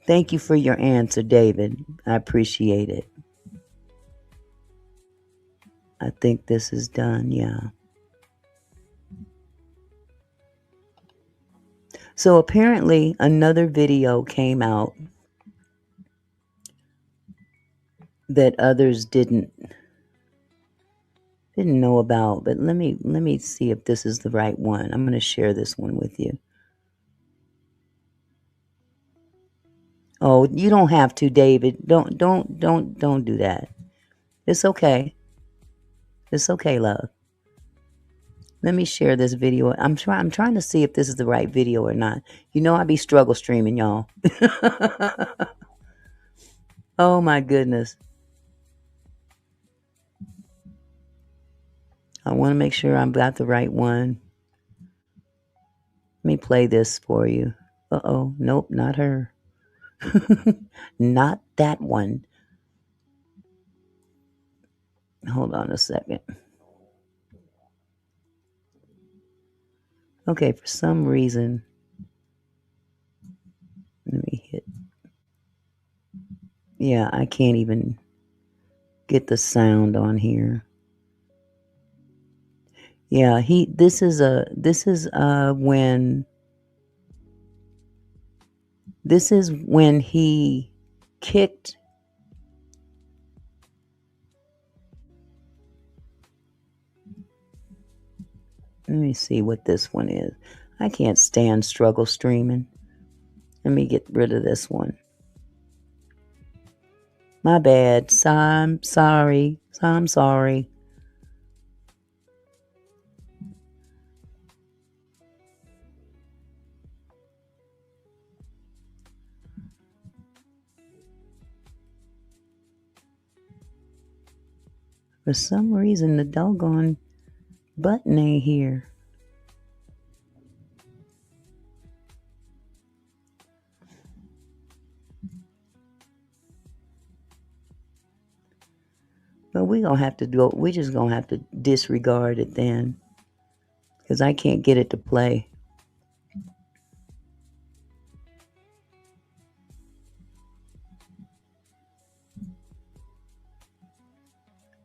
S2: Thank you for your answer, David. I appreciate it. I think this is done, yeah. So apparently another video came out that others didn't know about, but let me see if this is the right one. I'm going to share this one with you. Oh, you don't have to, David. Don't do that. It's okay. It's okay, love. Let me share this video. I'm trying to see if this is the right video or not. You know I be struggle streaming, y'all. Oh my goodness. I want to make sure I've got the right one. Let me play this for you. Uh-oh. Nope, not her. Not that one. Hold on a second. Okay, for some reason, let me hit. Yeah, I can't even get the sound on here. Yeah, this is when he kicked. Let me see what this one is. I can't stand struggle streaming. Let me get rid of this one. My bad. I'm sorry. I'm sorry. For some reason, the doggone button ain't here. But we're just gonna have to disregard it then. Because I can't get it to play.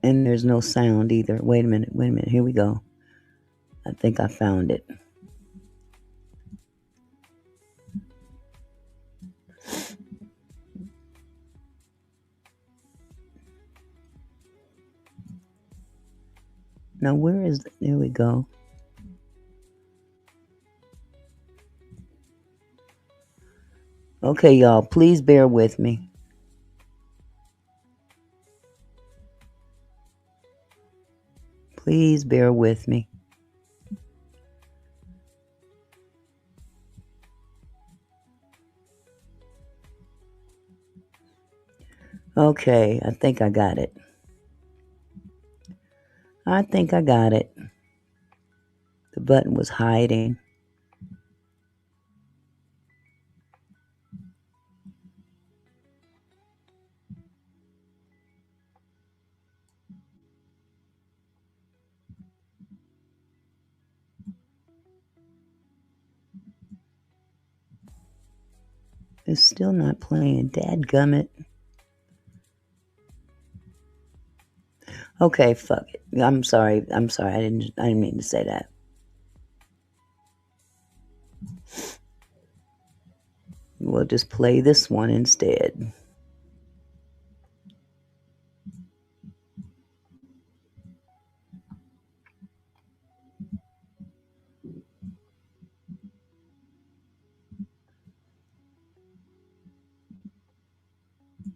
S2: And there's no sound either. Wait a minute. Here we go. I think I found it. Now, there we go. Okay, y'all, please bear with me. Please bear with me. Okay, I think I got it. The button was hiding. It's still not playing. Dadgummit. Okay, fuck it. I'm sorry. I didn't mean to say that. We'll just play this one instead.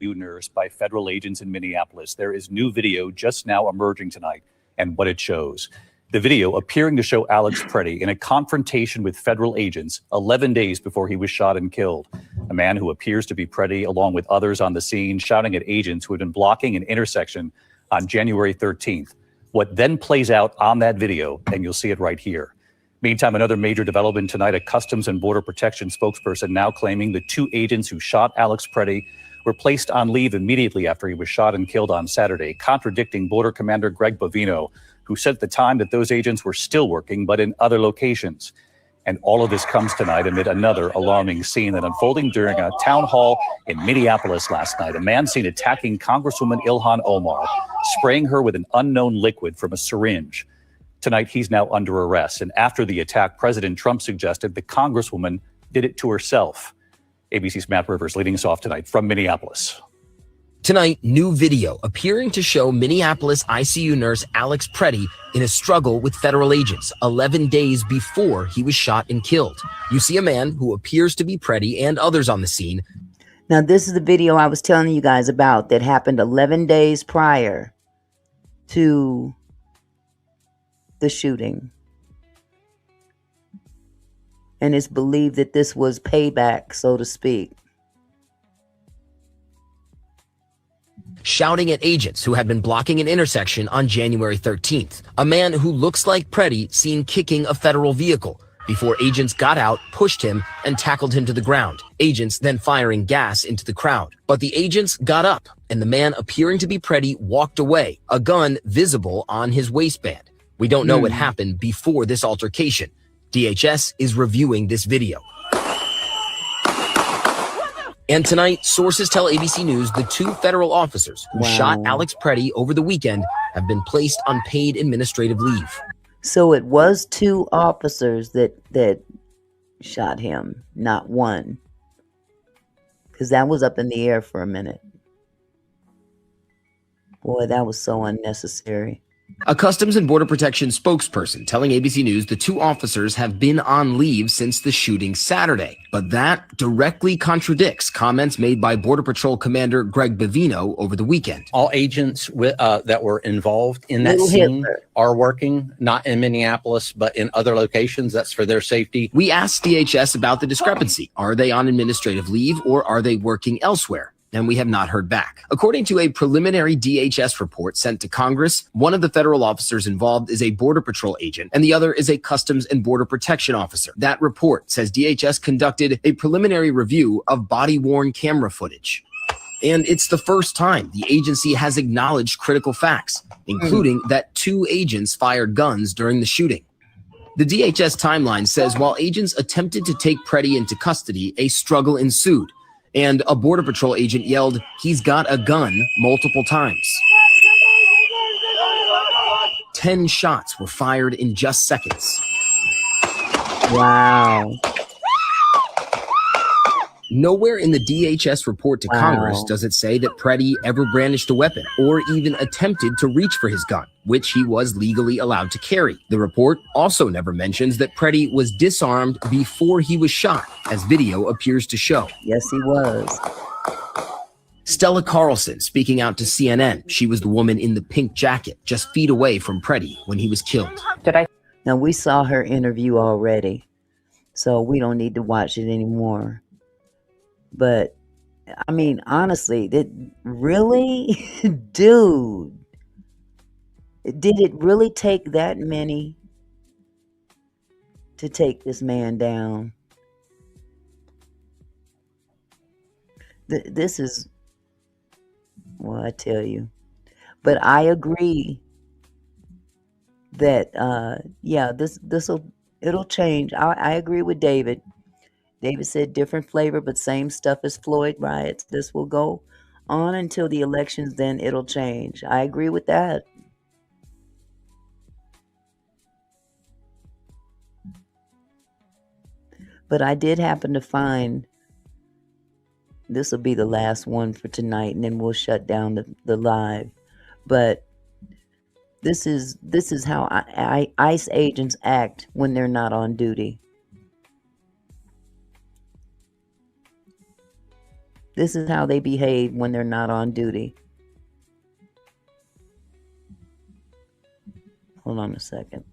S12: Nurse by federal agents in Minneapolis. There is new video just now emerging tonight and what it shows. The video appearing to show Alex Pretti in a confrontation with federal agents 11 days before he was shot and killed. A man who appears to be Pretti, along with others on the scene, shouting at agents who had been blocking an intersection on January 13th. What then plays out on that video, and you'll see it right here. Meantime, another major development tonight, a Customs and Border Protection spokesperson now claiming the 2 agents who shot Alex Pretti were placed on leave immediately after he was shot and killed on Saturday, contradicting Border Commander Greg Bovino, who said at the time that those agents were still working, but in other locations. And all of this comes tonight amid another alarming scene that unfolding during a town hall in Minneapolis last night. A man seen attacking Congresswoman Ilhan Omar, spraying her with an unknown liquid from a syringe. Tonight, he's now under arrest. And after the attack, President Trump suggested the Congresswoman did it to herself. ABC's Matt Rivers leading us off tonight from Minneapolis.
S13: Tonight, new video appearing to show Minneapolis ICU nurse Alex Pretti in a struggle with federal agents 11 days before he was shot and killed. You see a man who appears to be Pretti and others on the scene.
S2: Now, this is the video I was telling you guys about that happened 11 days prior to the shooting. And it's believed that this was payback, so to speak.
S13: Shouting at agents who had been blocking an intersection on January 13th. A man who looks like Pretti seen kicking a federal vehicle before agents got out, pushed him, and tackled him to the ground. Agents then firing gas into the crowd. But the agents got up, and the man appearing to be Pretti walked away, a gun visible on his waistband. We don't know what happened before this altercation. DHS is reviewing this video. And tonight, sources tell ABC News the 2 federal officers who shot Alex Pretti over the weekend have been placed on paid administrative leave.
S2: So it was 2 officers that shot him, not 1. Because that was up in the air for a minute. Boy, that was so unnecessary.
S13: A Customs and Border Protection spokesperson telling ABC News the 2 officers have been on leave since the shooting Saturday. But that directly contradicts comments made by Border Patrol Commander Greg Bovino over the weekend.
S16: All agents that were involved in that scene are working, not in Minneapolis, but in other locations. That's for their safety.
S13: We asked DHS about the discrepancy. Are they on administrative leave or are they working elsewhere? And we have not heard back. According to a preliminary DHS report sent to Congress, one of the federal officers involved is a Border Patrol agent, and the other is a Customs and Border Protection officer. That report says DHS conducted a preliminary review of body-worn camera footage. And it's the first time the agency has acknowledged critical facts, including that 2 agents fired guns during the shooting. The DHS timeline says while agents attempted to take Pretti into custody, a struggle ensued. And a Border Patrol agent yelled, "He's got a gun," multiple times. 10 shots were fired in just seconds.
S2: Wow.
S13: Nowhere in the DHS report to Congress does it say that Pretti ever brandished a weapon or even attempted to reach for his gun, which he was legally allowed to carry. The report also never mentions that Pretti was disarmed before he was shot, as video appears to show.
S2: Yes, he was.
S13: Stella Carlson speaking out to CNN. She was the woman in the pink jacket just feet away from Pretti when he was killed.
S2: Now, we saw her interview already, so we don't need to watch it anymore. But, I mean, honestly, really? Dude, did it really take that many to take this man down? This is, well, I tell you. But I agree that, yeah, it'll change. I agree with David. David said different flavor, but same stuff as Floyd riots. This will go on until the elections, then it'll change. I agree with that. But I did happen to find This will be the last one for tonight, and then we'll shut down the live. But this is how ICE agents act when they're not on duty. This is how they behave when they're not on duty. Hold on a second.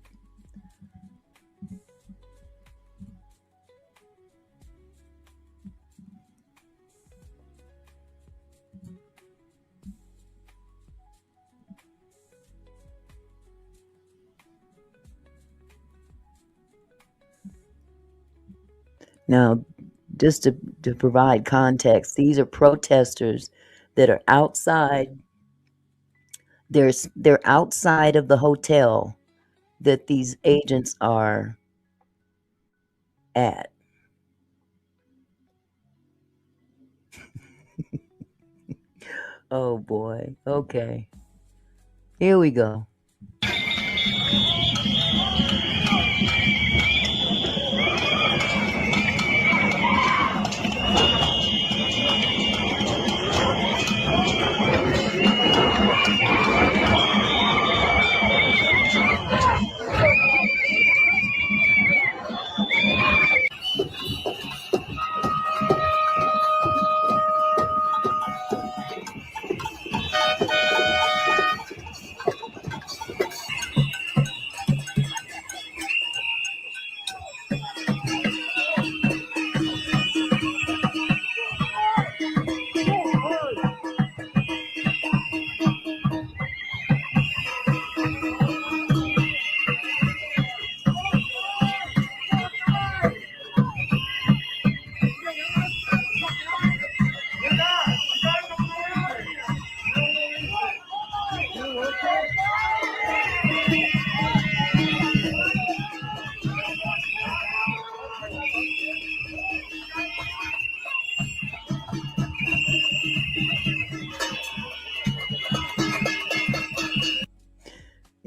S2: Now, just to provide context, these are protesters that are outside. They're outside of the hotel that these agents are at. Oh boy. Okay. Here we go.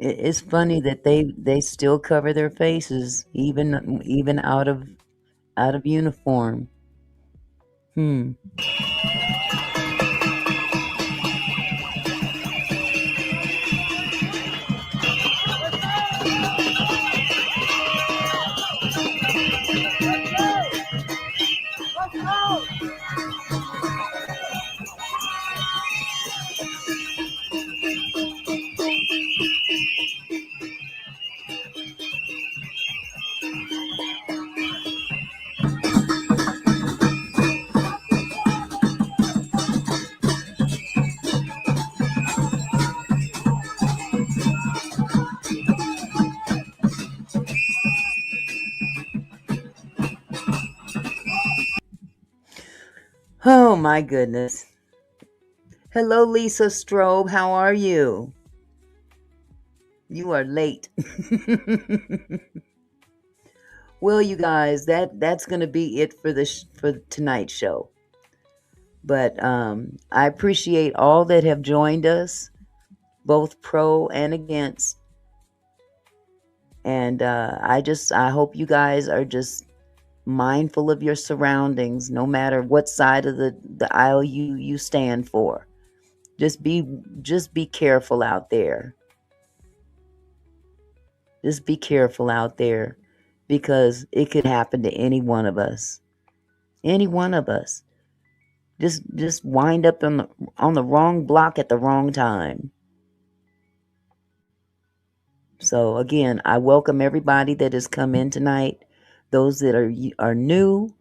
S2: It's funny that they still cover their faces even out of uniform. Oh my goodness. Hello, Lisa Strobe. How are you? You are late. Well, you guys, that's going to be it for tonight's show. But I appreciate all that have joined us, both pro and against. And I hope you guys are just mindful of your surroundings, no matter what side of the aisle you stand for. Just be careful out there. Just be careful out there, because it could happen to any one of us. Any one of us. Just wind up on the wrong block at the wrong time. So again, I welcome everybody that has come in tonight. Those that are new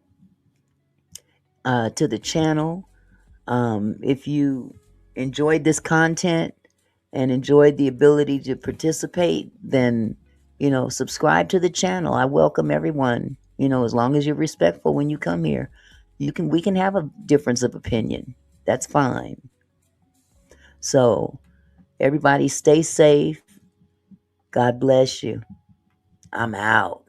S2: to the channel. If you enjoyed this content and enjoyed the ability to participate, then subscribe to the channel. I welcome everyone. As long as you're respectful when you come here, we can have a difference of opinion. That's fine. So everybody stay safe. God bless you. I'm out.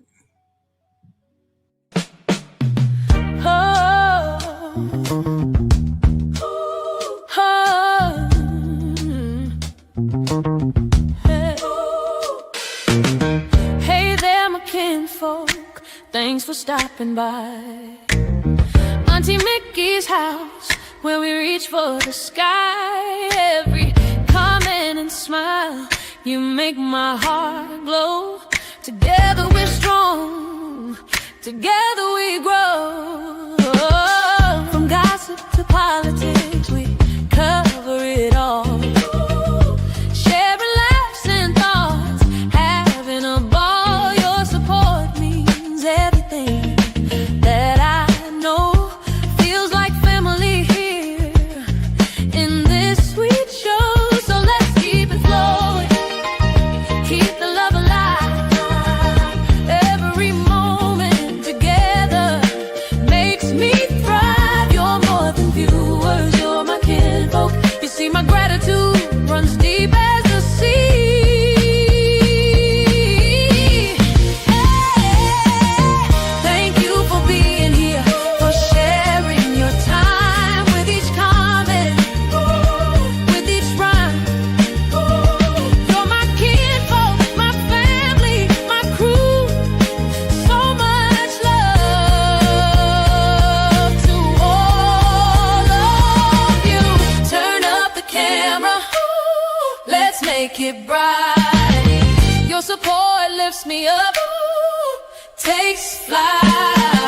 S17: Hey there, my kinfolk, thanks for stopping by. Auntie Mickey's house when we reach for the sky. Every comment and smile, you make my heart glow. Together we're strong, together we grow. From gossip to politics, we cover it all. Sharing laughs and thoughts, having a ball. Your support means everything that I know. Feels like family here in this sweet show. So let's keep it flowing, keep the love alive. Every moment together makes me thrive. You're more than viewers, you're my kinfolk. You see my gratitude runs deep as the sea. Thank you for being here, for sharing your time with each comment, with each rhyme. You're my kinfolk, my family, my crew. So much love to all of you. Turn up the camera, let's make it bright. Your support lifts me up, takes flight.